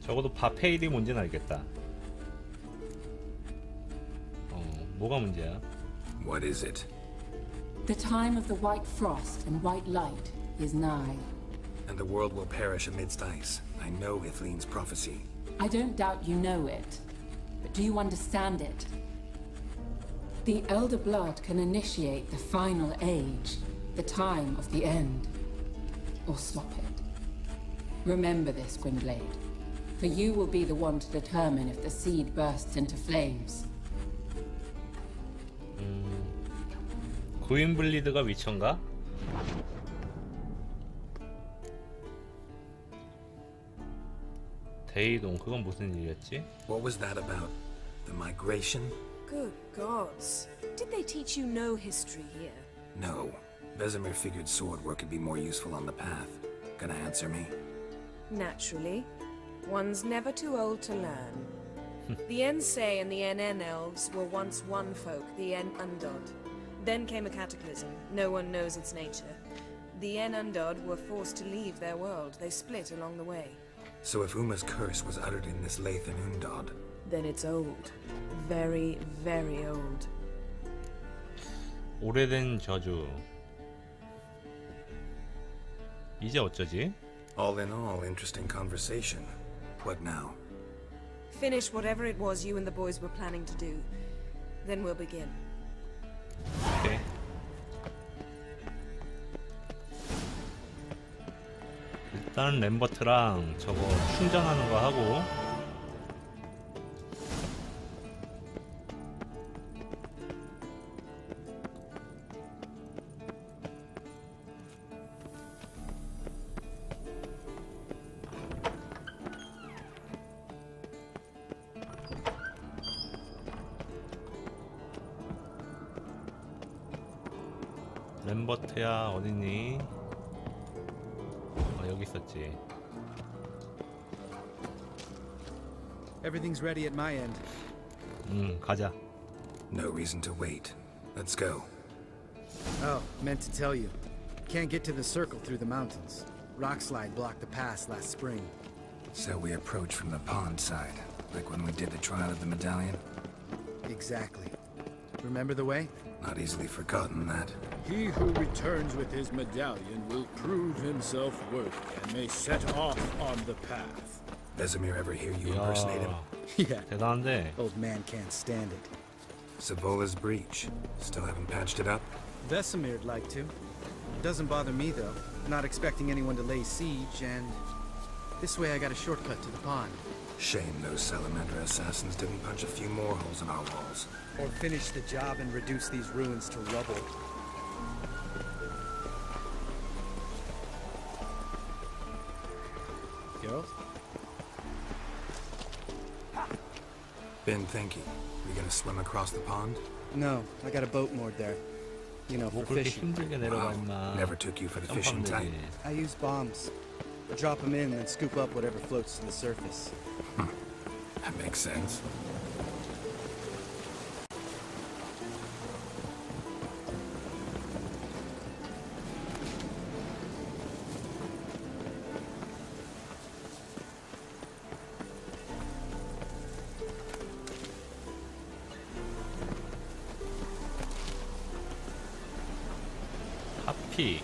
적어도 바페일이 뭔지는 알겠다. 뭐가 문제야? What is it? The time of the white frost and white light is nigh. And the world will perish amidst ice. I know Ithleen's prophecy. I don't doubt you know it. But do you understand it? The Elder Blood can initiate the final age, the time of the end, or stop it. Remember this, Gwynblade, for you will be the one to determine if the seed bursts into flames. 구인블리드가 위쳐인가? 대이동, 그건 무슨 일이었지? What was that about? The migration? Good gods. Did they teach you no history here? No. Vesemir figured sword work could be more useful on the path. Gonna answer me? Naturally. One's never too old to learn. The Ensei and the NN elves were once one folk, the En Undod. Then came a cataclysm. No one knows its nature. The En Undod were forced to leave their world. They split along the way. So if Uma's curse was uttered in this Lathan Undod... Then it's old. Very, very old. 오래된 저주. 이제 어쩌지? All in all, interesting conversation. What now? Finish whatever it was you and the boys were planning to do. Then we'll begin. 오케이. 일단 램버트랑 저거 충전하는 거 하고. 램버트야 어딨니? 여기 있었지. Everything's ready at my end. 가자. No reason to wait. Let's go. Oh, meant to tell you. Can't get to the circle through the mountains. Rockslide blocked the pass last spring. So we approach from the pond side, like when we did the trial of the medallion? Exactly. Remember the way? Not easily forgotten, that. He who returns with his medallion will prove himself worthy and may set off on the path. Vesemir ever hear you impersonate him? Yeah. 대단한데. Old man can't stand it. Savola's breach. Still haven't patched it up? Vesemir'd like to. Doesn't bother me, though. Not expecting anyone to lay siege, and this way I got a shortcut to the pond. Shame those Salamander assassins didn't punch a few more holes in our walls. Or finish the job and reduce these ruins to rubble. Geralt? Been thinking. We gonna swim across the pond? No, I got a boat moored there. You know, for 그렇게 fishing. 힘들게 내려가 임마. Never took you for the fishing type. I use bombs. Drop them in and scoop up whatever floats to the surface. That makes sense. 하피.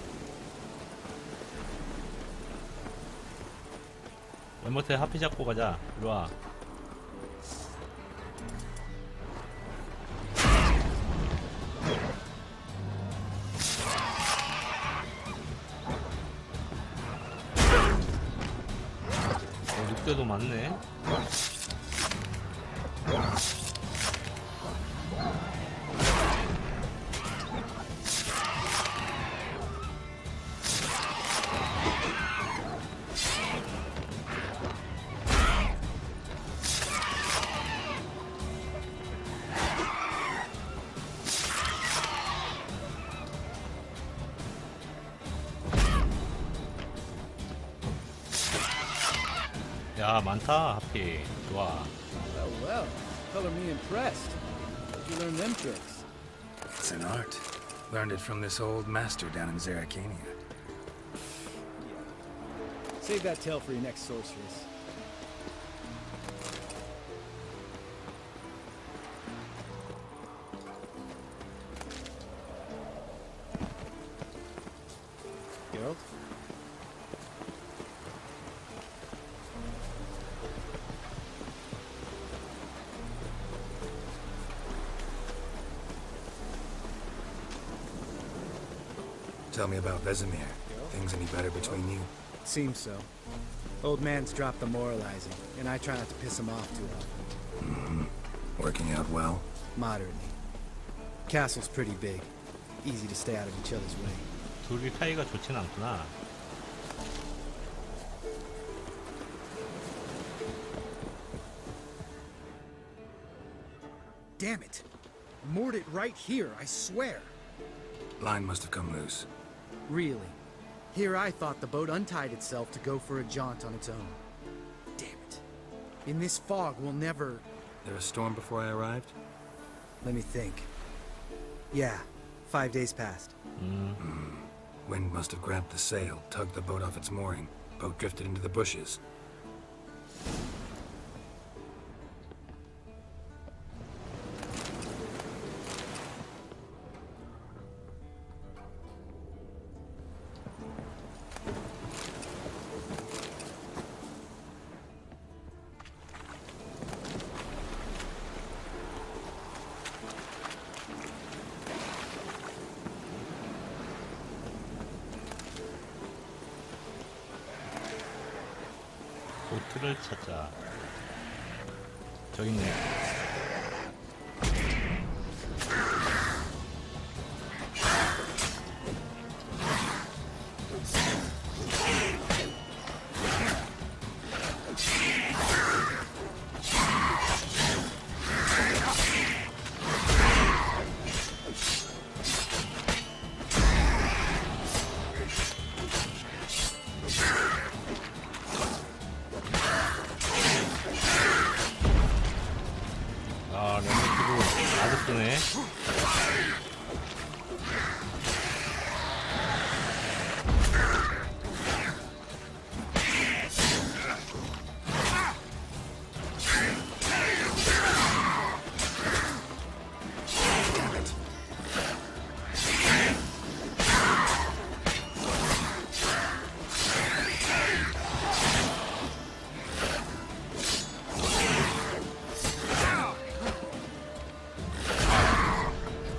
왼모태 하피 잡고 가자. 이리와. 늑대도 많네. 야, 많다 하피. 좋아. Well, color me impressed. Where'd you learn them tricks? It's an art. Learned it from this old master down in Zerrikania. Save that tale for your next sorceress. Geralt? Tell me about Vesemir. Things any better between you? Seems so. Old man's dropped the moralizing, and I try not to piss him off too often. Mm-hmm. Working out well? Moderately. Castle's pretty big. Easy to stay out of each other's way. 둘이 사이가 좋진 않구나. Damn it! Moored it right here, I swear. Line must have come loose. Really? Here I thought the boat untied itself to go for a jaunt on its own. Damn it. In this fog, we'll never... There a storm before I arrived? Let me think. Yeah, 5 days passed. Wind must have grabbed the sail, tugged the boat off its mooring. Boat drifted into the bushes. 보트를 찾자. 저기 있네.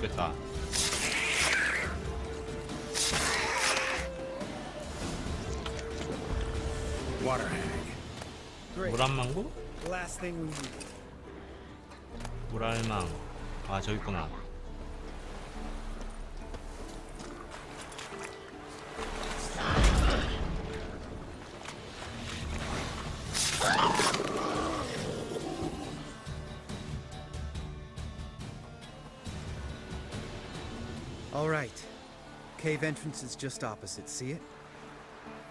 됐다. 물한망구? Last thing we need. 물알망. 아, 저기 있구나. All right. Cave entrance is just opposite, see it?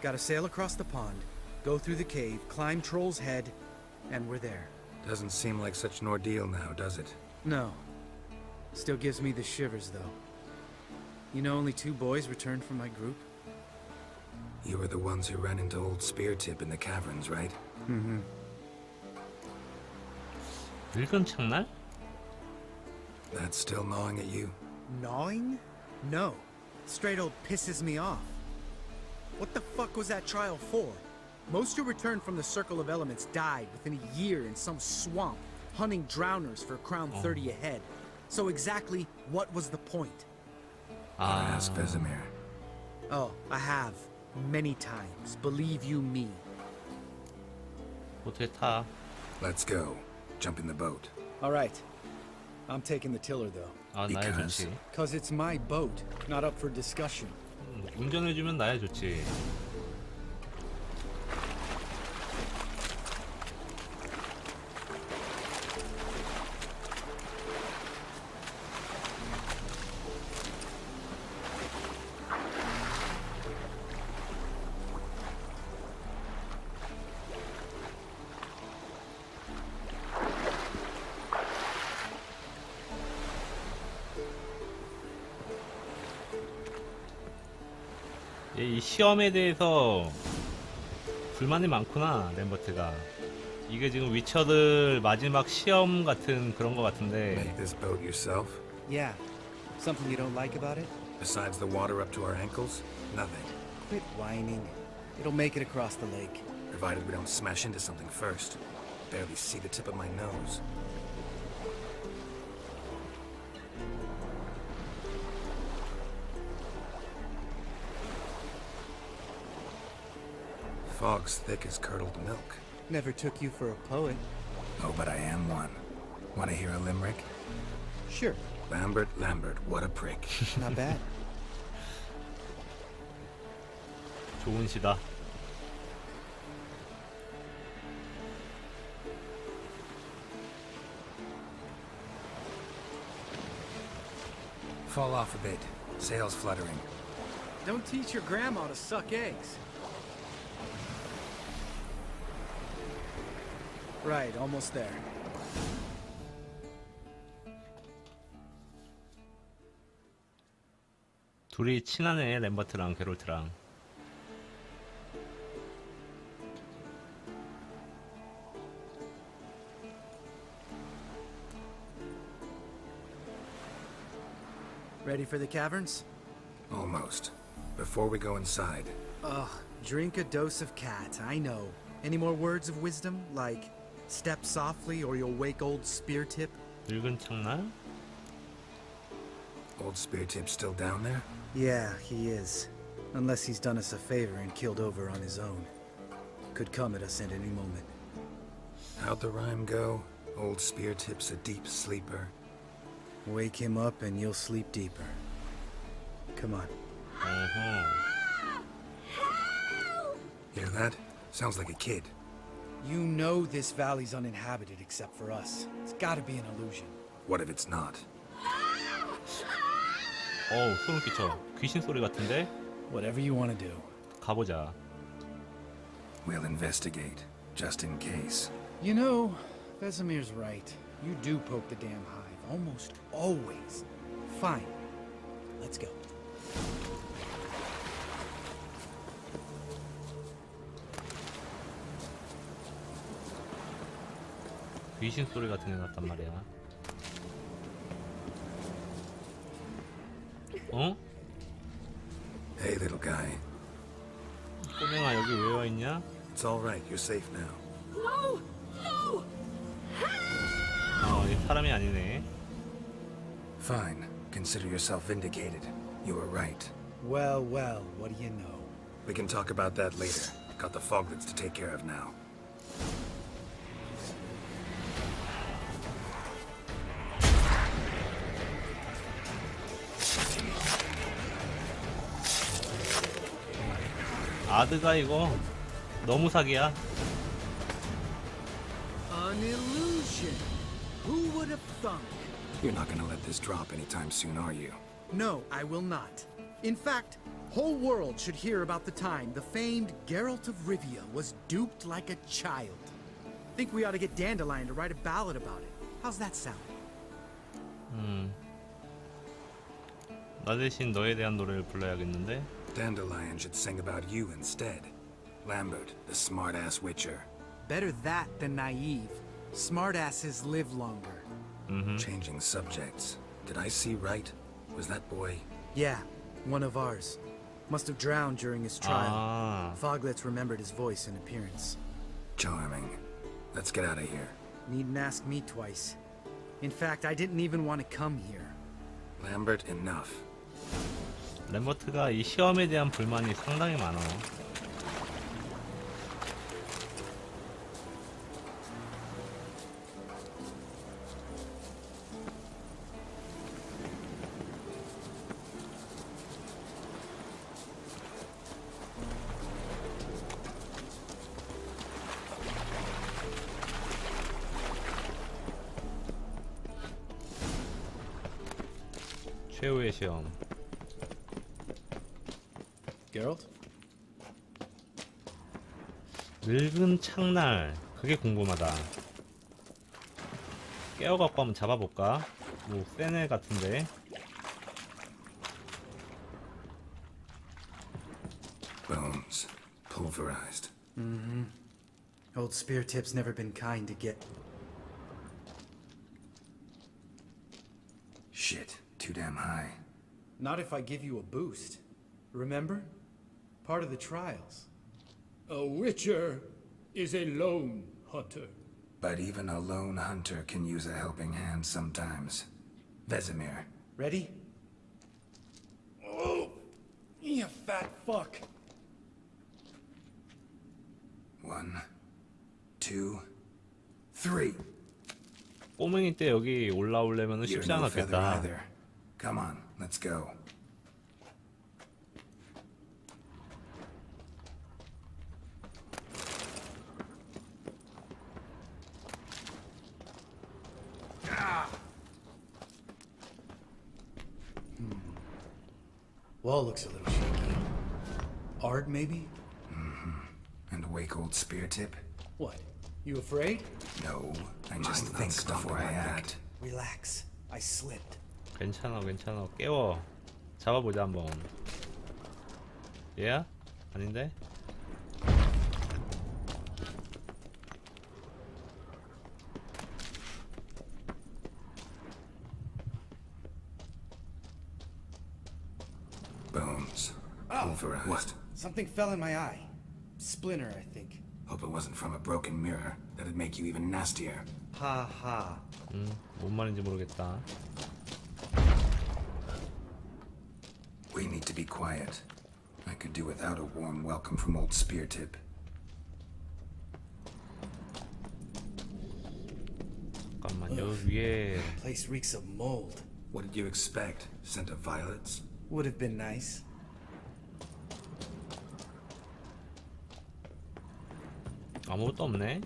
Gotta sail across the pond, go through the cave, climb Troll's Head, and we're there. Doesn't seem like such an ordeal now, does it? No. Still gives me the shivers, though. You know only 2 boys returned from my group? You were the ones who ran into old Speartip in the caverns, right? Mm-hmm. 늙은 창날? That's still gnawing at you? Gnawing? No. Straight old pisses me off. What the fuck was that trial for? Most who returned from the Circle of Elements died within a year in some swamp, hunting drowners for crown 30 a head. So exactly what was the point? Ask Vesemir. Oh, I have. Many times. Believe you me. 어떻게 타? Let's go. Jump in the boat. All right. I'm taking the tiller, though. 아, 나야 좋지. Cause it's my boat, not up for discussion. 운전해주면 나야 좋지. 이 시험에 대해서 불만이 많구나, 램버트가. 이게 지금 위쳐들 마지막 시험 같은 그런 거 같은데. Make this boat yourself? Yeah. Something you don't like about it? Besides the water up to our ankles? Nothing. Quit whining. It'll make it across the lake. Provided we don't smash into something first. Barely see the tip of my nose. Fog's thick as curdled milk. Never took you for a poet. Oh, but I am one. Want to hear a limerick? Sure. Lambert, Lambert, what a prick. Not bad. 좋은 시다. Fall off a bit. Sails fluttering. Don't teach your grandma to suck eggs. Right, almost there. 둘이 친하네, 램버트랑 게롤트랑. Ready for the caverns? Almost. Before we go inside. Ugh, drink a dose of cat, I know. Any more words of wisdom, like step softly or you'll wake old Speartip? 늙은 창날? Old Speartip still down there? Yeah, he is. Unless he's done us a favor and killed over on his own. Could come at us at any moment. How'd the rhyme go? Old Speartip's a deep sleeper. Wake him up and you'll sleep deeper. Come on. Hear that? Sounds like a kid. You know this valley's uninhabited except for us. It's gotta be an illusion. What if it's not? 어우, 소름 끼쳐. 귀신 소리 같은데? Whatever you want to do. 가보자. We'll investigate, just in case. You know, Vesemir's right. You do poke the damn hive, Almost always. Fine. Let's go. 귀신 소리 같은 게 났단 말이야. 어? Hey, little guy. 꼬맹아 여기 왜 와 있냐? It's all right. You're safe now. No! No! 이 사람이 아니네. Fine. Consider yourself vindicated. You were right. Well, well, what do you know? We can talk about that later. Got the foglets to take care of now. 아드가 이거 너무 사기야. An illusion. Who would have thunk? You're not gonna let this drop anytime soon, are you? No, I will not. In fact, whole world should hear about the time the famed Geralt of Rivia was duped like a child. Think we ought to get Dandelion to write a ballad about it. How's that sound? 나 대신 너에 대한 노래를 불러야겠는데? Dandelion should sing about you instead. Lambert, the smart-ass witcher. Better that than naive. Smartasses live longer. Changing subjects. Did I see right? Was that boy? Yeah, one of ours. Must have drowned during his trial. Foglets remembered his voice and appearance. Charming. Let's get out of here. Needn't ask me twice. In fact, I didn't even want to come here. Lambert, enough. 램버트가 이 시험에 대한 불만이 상당히 많아. 최후의 시험. Geralt? 늙은 창날. 그게 궁금하다. 깨어갖고 한번 잡아볼까? 뭐 센 애 같은데. Bones. Pulverized. Old spear tip's never been kind to get. Shit. Too damn high. Not if I give you a boost. Remember? Part of the trials. A witcher is a lone hunter. But even a lone hunter can use a helping hand sometimes. Vesemir. Ready? Oh, you fat fuck. 1, 2, 3. 꼬맹이 때 여기 올라오려면 You're 쉽지 no feather 않았겠다. either. Come on, let's go. Wall looks a little shaky. Art, maybe? And wake old spear tip? What? You afraid? No, I just think before I act. Relax. I slipped. 괜찮아, 괜찮아. 깨워. 잡아보자 한번. 얘야? 아닌데? Bones. Pulverized. What? Something fell in my eye. Splinter, I think. Hope it wasn't from a broken mirror. That'd make you even nastier. Ha ha. 뭔 말인지 모르겠다. We need to be quiet. I could do without a warm welcome from old spear tip. 잠깐만요. 위에 Place reeks of mold. What did you expect? Scent of violets? Would have been nice. 아무것도 없네.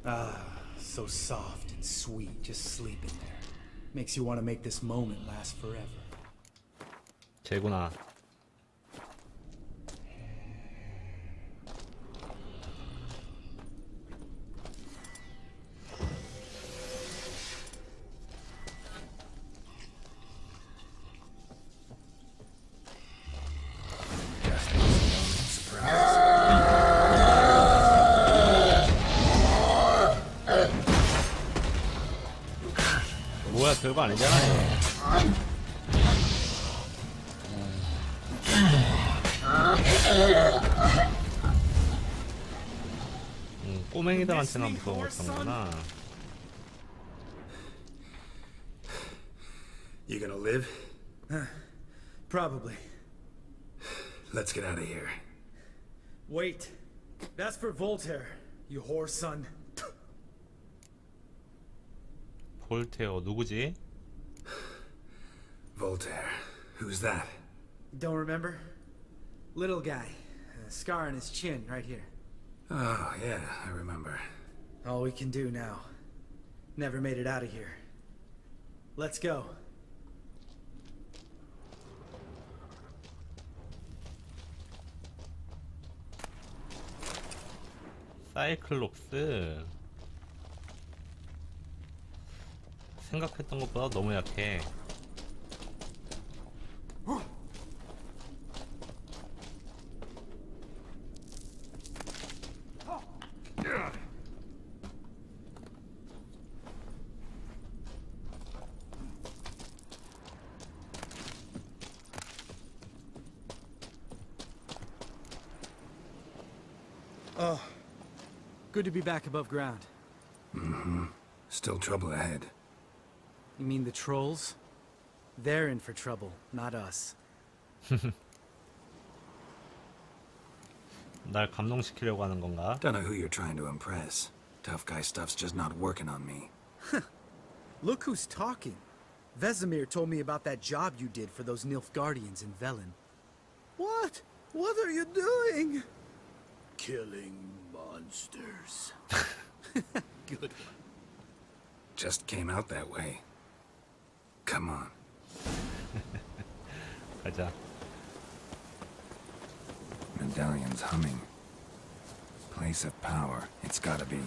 Ah, so soft and sweet, just sleeping there. Makes you want to make this moment last forever. 쟤구나. 뭐야, 별거 아니잖아. 꼬맹이들한테나 무서웠던 거구나. You gonna live? Probably. Let's get out of here. Wait. That's for Voltaire, you whore son. 볼테어 누구지? Voltaire. Who's that? Don't remember? Little guy. A scar on his chin, right here. Oh, yeah, I remember. All we can do now. Never made it out of here. Let's go. 사이클롭스. 생각했던 것보다 너무 약해. Oh, good to be back above ground. Mm-hmm. Still trouble ahead. You mean the trolls? They're in for trouble, not us. 날 감동시키려고 하는 건가? Don't know who you're trying to impress. Tough guy stuff's just not working on me. Look who's talking. Vesemir told me about that job you did for those Nilfgaardians in Velen. What? What are you doing? Killing monsters. Good one. Just came out that way. Come on. 가자. Medallion's humming. Place of power. It's gotta be.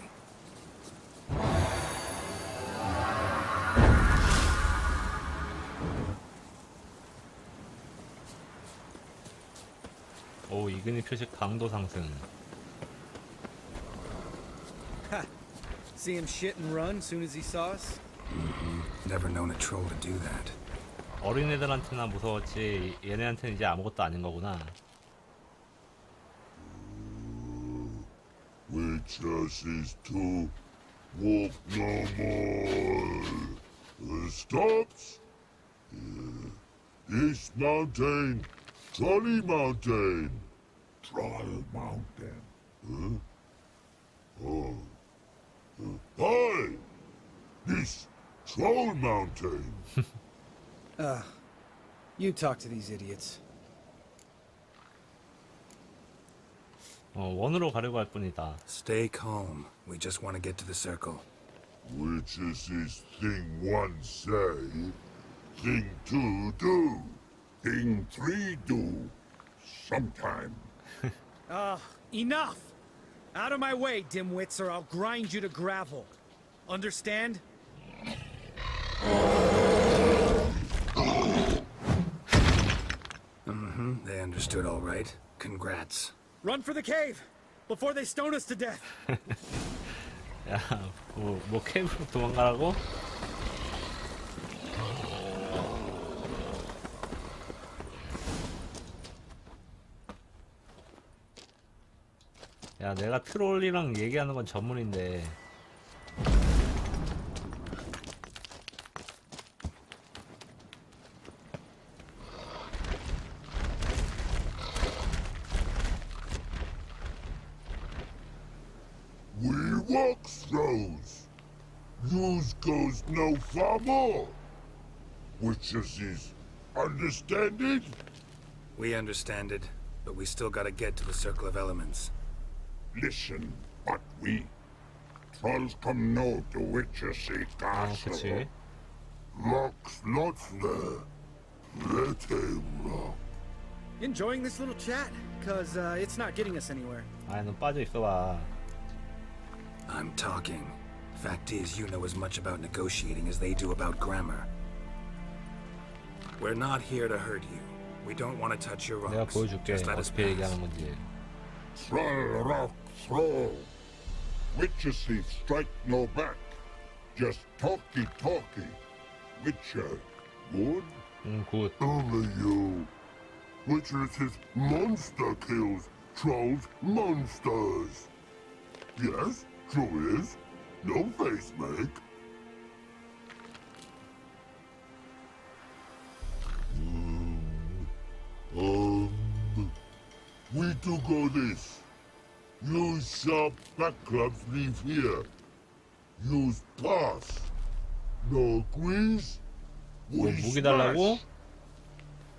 오, 이근희 표식 강도 상승. See him shit and run soon as he saw us? Never known a troll to do that. 어린애들한테나 무서웠지 얘네한테는 이제 아무것도 아닌 거구나. Witches to walk no more. Stops. This mountain, Trolley Mountain. Troll Mountain. Huh? Oh. Hi! This Troll Mountain. You talk to these idiots. 원으로 가려고 할 뿐이다. Stay calm. We just want to get to the circle. Which is this thing one say, thing two do, thing three do, sometime. Enough! Out of my way, dimwits, or I'll grind you to gravel. Understand? They understood all right. Congrats. Run for the cave! Before they stone us to death! 야, 뭐 캠프로 도망가라고? 야, 내가 트롤이랑 얘기하는 건 전문인데. We walk throws. News goes no far more. Which is understand it? We understand it, but we still gotta get to the Circle of Elements. Listen, but we trolls come no to Witcher3 castle. Locks lots there. Let him rock. Enjoying this little chat? Cause it's not getting us anywhere. 아, 너 빠져 있어봐. I'm talking. Fact is, you know as much about negotiating as they do about grammar. We're not here to hurt you. We don't want to touch your 내가 rocks. 보여줄게 Just let us 어떻게 pass. 얘기하는 건지. Throw rock, throw. Witcher3 strike no back. Just talky. Witcher, good? 굿. Only you. Witcher3 monster kills. Trolls monsters. Yes, true is. No face make. We do go this. Use sharp back clubs leave here. Use pass. No agrees? 뭐 We 무기 달라고? smash.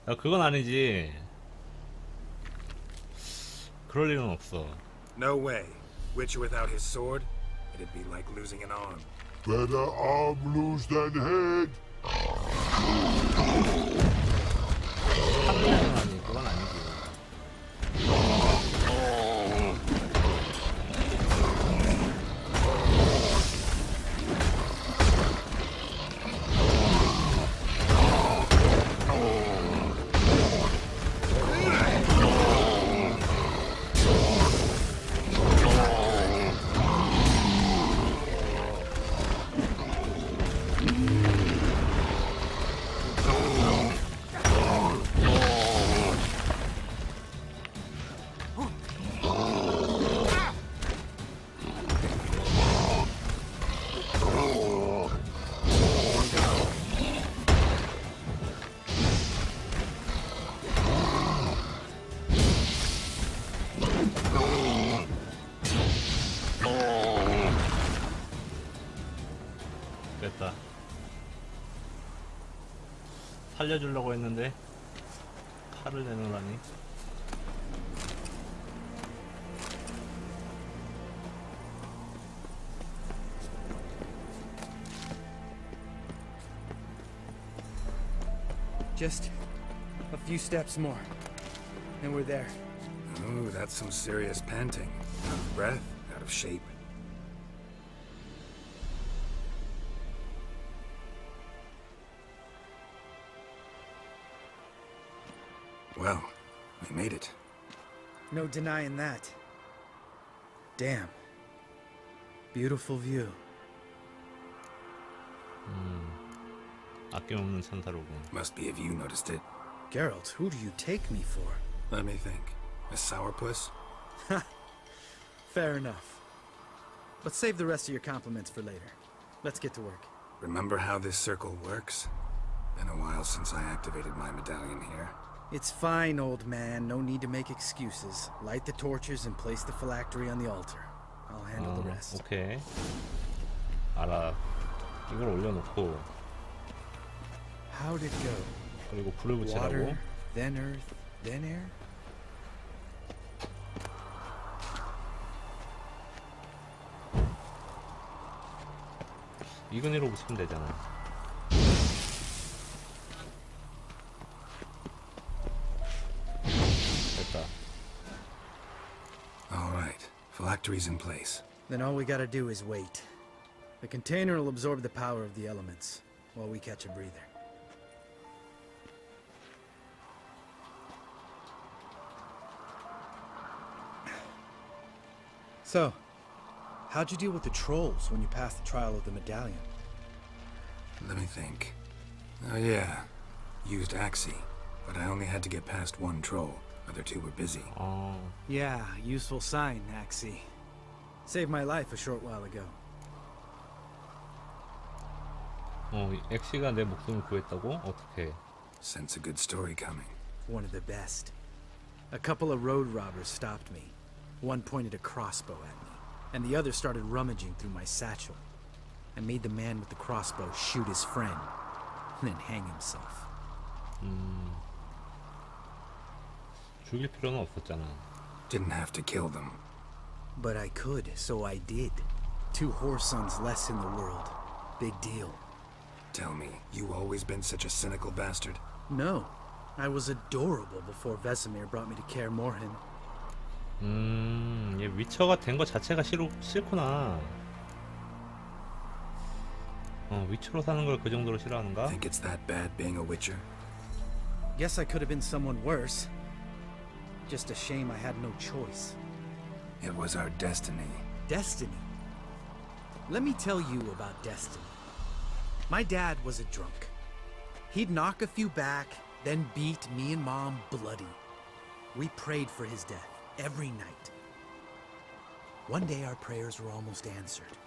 야, 그건 아니지. 그럴 일은 없어. No way. Witcher without his sword? It'd be like losing an arm. Better arm lose than head. 한국은 아니, 그건 아니지. 됐다. 살려주려고 했는데 칼을 내놓으라니. Just a few steps more, and we're there. Ooh, that's some serious panting. Out of breath, out of shape. Well, we made it. No denying that. Damn. Beautiful view. 아낌없는 산타로군. Must be if you noticed it. Geralt, who do you take me for? Let me think. A sourpuss? Fair enough. But save the rest of your compliments for later. Let's get to work. Remember how this circle works? Been a while since I activated my medallion here. It's fine, old man. No need to make excuses. Light the torches and place the phylactery on the altar. I'll handle the rest. 오케이. 알아. 이걸 올려놓고. How'd it go? 그리고 불을 붙이라고. Water, then earth, then air? 이근이로 붙이면 되잖아. 됐다. All right. Phylactery's in place. Then all we gotta do is wait. The container will absorb the power of the elements while we catch a breather. So, how'd you deal with the trolls when you passed the trial of the medallion? Let me think. Oh yeah. Used Axie, but I only had to get past one troll. Other two were busy. Yeah, useful sign, Axie. Saved my life a short while ago. 엑시가 내 목숨을 구했다고? 어떻게? Sense a good story coming. One of the best. A couple of road robbers stopped me. One pointed a crossbow at me, and the other started rummaging through my satchel. I made the man with the crossbow shoot his friend, and then hang himself. 죽일 필요는 없었잖아. Didn't have to kill them. But I could, so I did. 2 whore sons less in the world. Big deal. Tell me, you always been such a cynical bastard? No. I was adorable before Vesemir brought me to Kaer Morhen. 얘 위쳐가 된 거 자체가 싫구나. 위쳐로 사는 걸 그 정도로 싫어하는가? Think it's that bad being a witcher? Guess I could have been someone worse. Just a shame I had no choice. It was our destiny. Destiny? Let me tell you about destiny. My dad was a drunk. He'd knock a few back, then beat me and Mom bloody. We prayed for his death every night. One day our prayers were almost answered.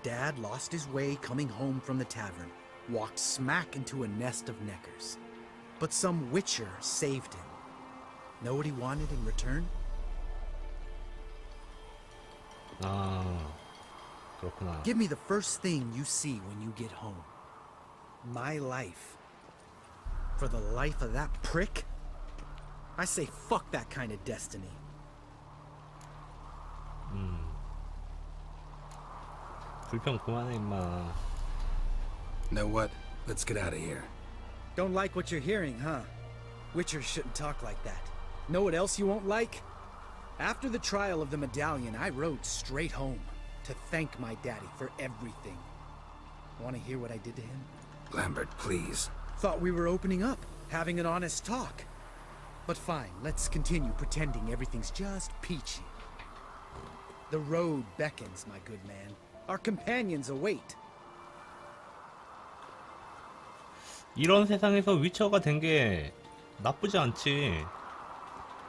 Dad lost his way coming home from the tavern, walked smack into a nest of neckers. But some witcher saved him. Know what he wanted in return? 그렇구나. Give me the first thing you see when you get home. My life. For the life of that prick? I say fuck that kind of destiny. 불평 그만해 임마. Know what? Let's get out of here. Don't like what you're hearing, huh? Witchers shouldn't talk like that. Know what else you won't like? After the trial of the medallion, I rode straight home to thank my daddy for everything. Want to hear what I did to him? Lambert, please. Thought we were opening up, having an honest talk. But fine, let's continue pretending everything's just peachy. The road beckons, my good man. Our companions await. 이런 세상에서 위쳐가 된 게 나쁘지 않지.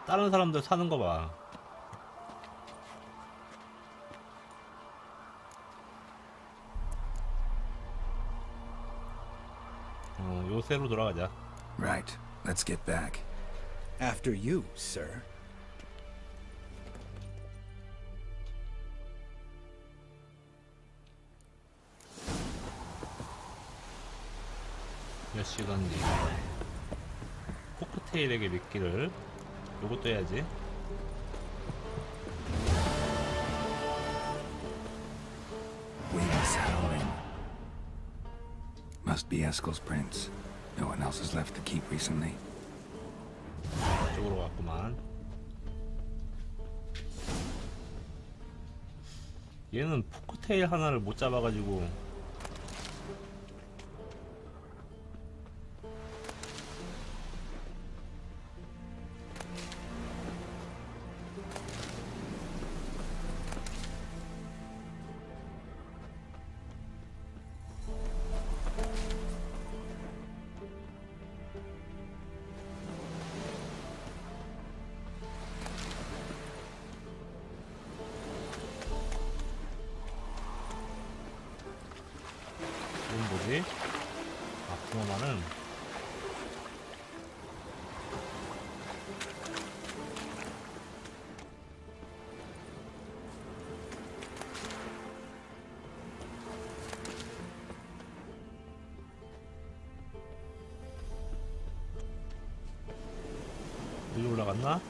다른 사람들 사는 거 봐. 요새로 돌아가자. Right. Let's get back. After you, sir. 몇 시간 뒤. 코크테일에게 미끼를. 요것도 해야지. Wings howling. Must be Eskel's prints. No one else has left the keep recently. 이쪽으로 갔구만. 얘는 포크테일 하나를 못 잡아가지고. 이건 뭐지? 붕어만은 여기 올라갔나?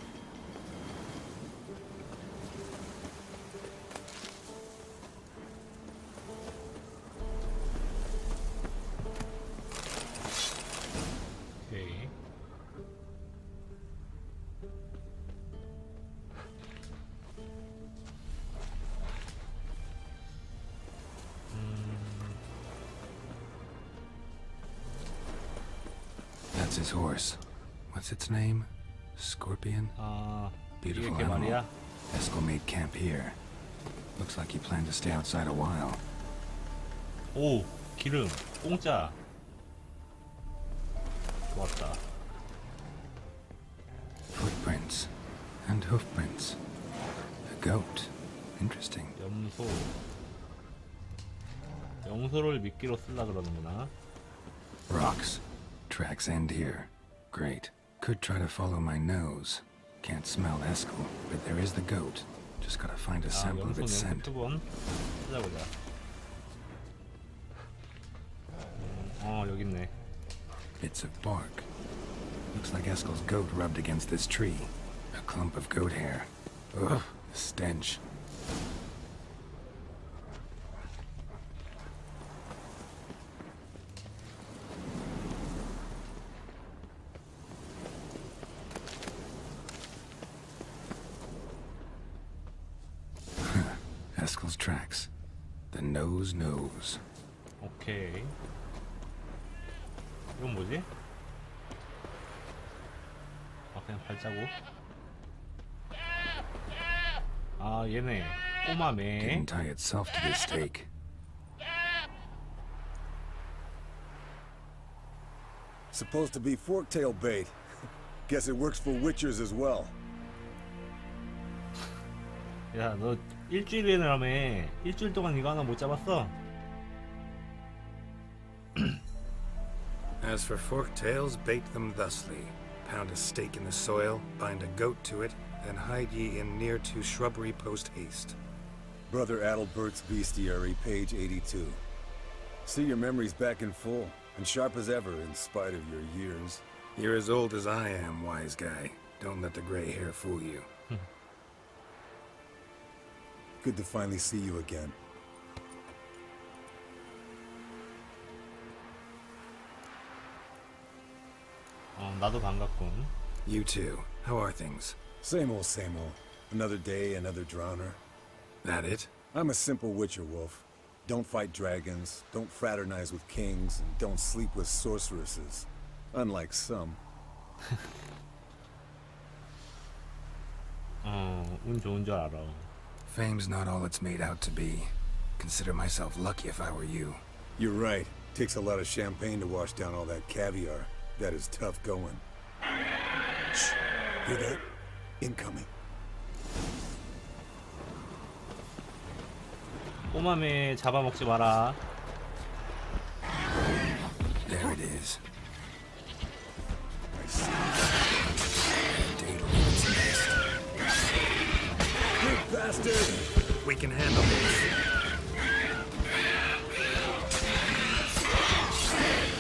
That's his horse. What's its name? Scorpion? Beautiful 이게 animal. 말이야? Eskel made camp here. Looks like he planned to stay outside a while. 오, 기름, 공짜. 좋았다. Footprints and hoofprints. A goat. Interesting. 염소. 염소를 미끼로 쓰려 그러는구나. Rocks. Tracks end here. Great. Could try to follow my nose. Can't smell Eskel, but there is the goat. Just gotta find a sample of its scent. 번 찾아보자. 여기 있네. Bits of bark. Looks like Eskel's goat rubbed against this tree. A clump of goat hair. Ugh, the stench. Haskell's tracks. The nose knows. 오케이. 이건 뭐지? 아, 그냥 발자국. 아, 얘네. 꼬마 매. Didn't tie itself to this stake. Supposed to be forktail bait. Guess it works for witchers as well. 야, 너 일주일이라며. 일주일 동안 이거 하나 못 잡았어? As for forktails, bait them thusly. Pound a stake in the soil, bind a goat to it, then hide ye in near to shrubbery post haste. Brother Adalbert's Bestiary, page 82. See, your memory's back in full, and sharp as ever in spite of your years. You're as old as I am, wise guy. Don't let the gray hair fool you. Good to finally see you again. 나도 반갑군. You too. How are things? Same old, same old. Another day, another drowner. That it? I'm a simple witcher wolf. Don't fight dragons, don't fraternize with kings, and don't sleep with sorceresses. Unlike some. 운 좋은 줄 알아. Fame's not all it's made out to be. Consider myself lucky if I were you. You're right. Takes a lot of champagne to wash down all that caviar. That is tough going. Shh. Hear that? Incoming. 꼬마매 잡아먹지 마라. There it is. I see. Big bastard! We can handle this.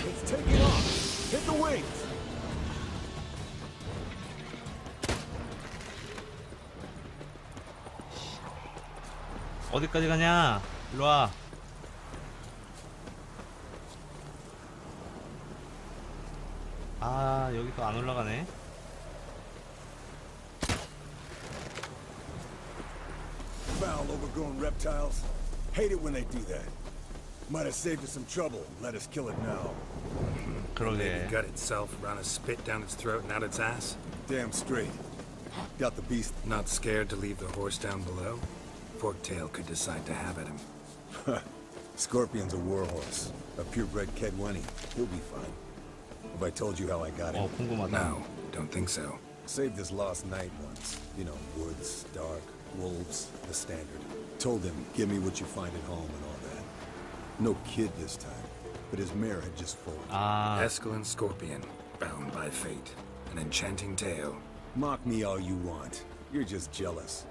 It's taking off. Hit the wings. 어디까지 가냐? 일로 와. 아, 여기서 안 올라가네. Foul, overgrown reptiles. Hate it when they do that. Might have saved us some trouble. Let us kill it now. 그러게. Maybe gut itself, run a spit down its throat and out its ass? Damn straight. Got the beast. Not scared to leave the horse down below? Forktail could decide to have at him. Scorpion's a warhorse. A purebred Kedwenny. He'll be fine. Have I told you how I got him? 궁금하다. No, don't think so. Saved his lost night once. You know, woods, dark, wolves, the standard. Told him, give me what you find at home and all that. No kid this time, but his mare had just foaled. Eskel and Scorpion, bound by fate. An enchanting tale. Mock me all you want. You're just jealous.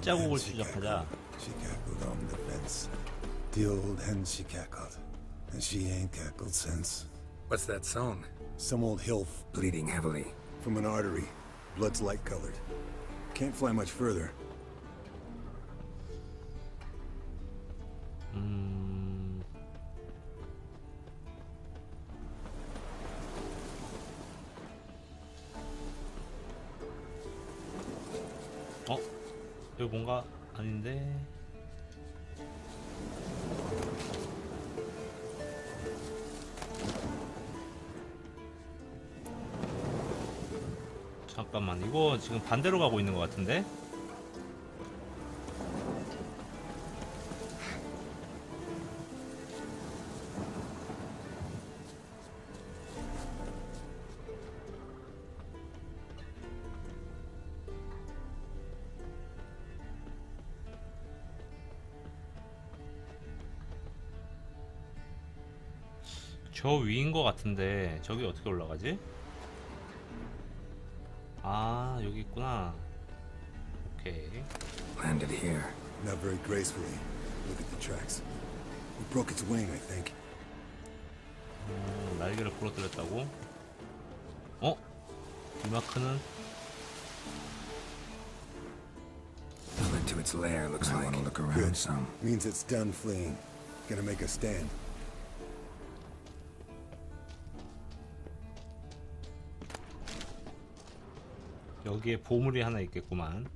핏자국을 시작하자. She cackled on the fence. The old hen she cackled, and she ain't cackled since. What's that song? Some old hilf. Bleeding heavily. From an artery. Blood's light colored. Can't fly much further. 여기 뭔가 아닌데. 잠깐만, 이거 지금 반대로 가고 있는 것 같은데? 저 위인 것 같은데 저기 어떻게 올라가지? 아, 여기 있구나. 오케이. Landed here. Not very gracefully. Look at the tracks. We broke its wing, I think. 날개를 부러뜨렸다고? 이 마크는? Fled to its lair, looks like. I want to look around Good. some. Means it's done fleeing. Gonna make a stand. 여기에 보물이 하나 있겠구만.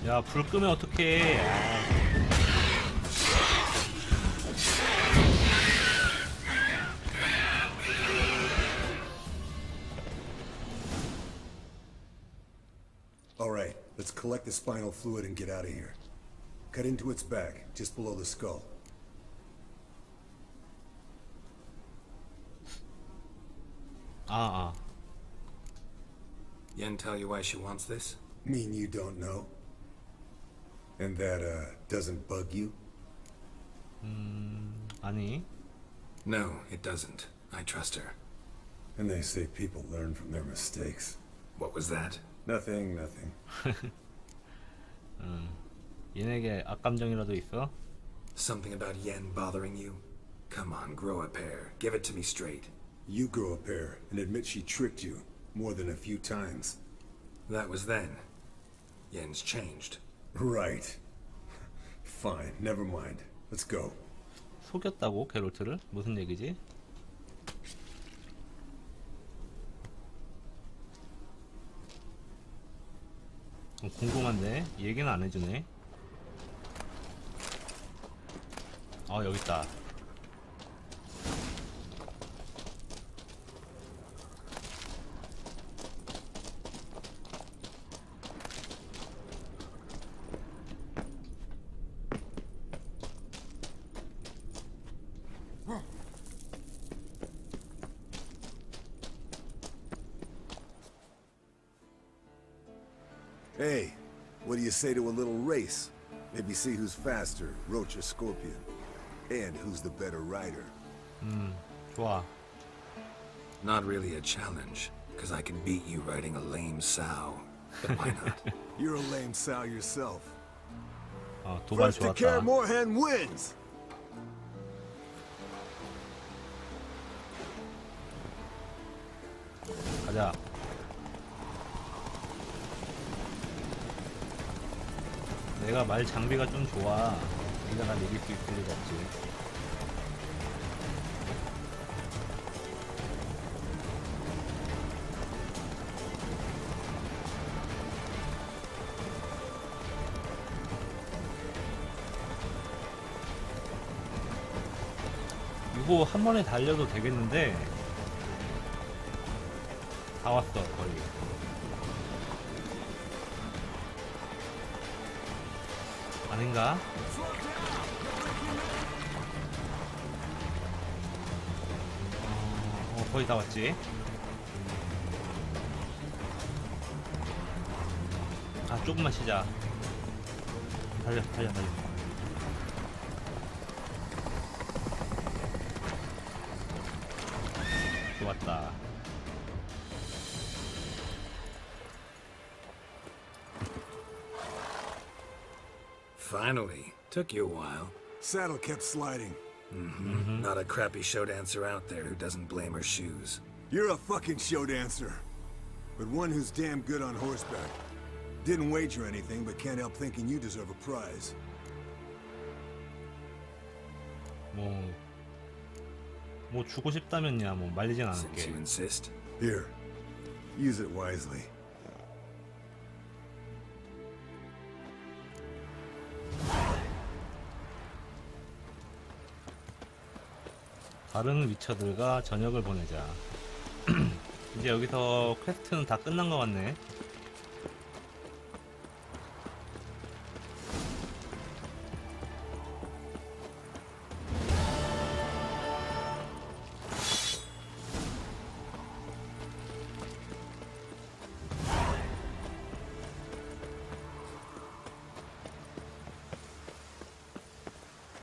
야, 불 끄면 어떡해. All right, let's collect the spinal fluid and get out of here. Cut into its back, just below the skull. Yen tell you why she wants this? Mean you don't know? And that, doesn't bug you? 아니. No, it doesn't. I trust her. And they say people learn from their mistakes. What was that? Nothing. 얘네게 악감정이라도 있어? Something about Yen bothering you? Come on, grow a pair. Give it to me straight. You grow a pair and admit she tricked you more than a few times. That was then. Yen's changed. Right. Fine, never mind. Let's go. 속였다고, 게롤트를? 무슨 얘기지? 궁금한데 얘기는 안 해주네. 여기 있다. Hey, what do you say to a little race? Maybe see who's faster, Roach or Scorpion. And who's the better rider. 좋아. Not really a challenge, because I can beat you riding a lame sow. But why not? You're a lame sow yourself. 도발 First to carry 좋았다. more hand wins! 가자. 내가 말 장비가 좀 좋아. 네가 날 이길 수 있을 리가 없지. 이거 한 번에 달려도 되겠는데 다 왔어 거의. 아닌가? 거의 다 왔지. 조금만 쉬자. 달려. 좋았다. Finally. Took you a while. Saddle kept sliding. Not a crappy show dancer out there who doesn't blame her shoes. You're a fucking show dancer. But one who's damn good on horseback. Didn't wager anything, but can't help thinking you deserve a prize. 뭐 주고 싶다면야 뭐 말리진 Since 않을게. you insist. Here. Use it wisely. 다른 위쳐들과 저녁을 보내자. 이제 여기서 퀘스트는 다 끝난 것 같네.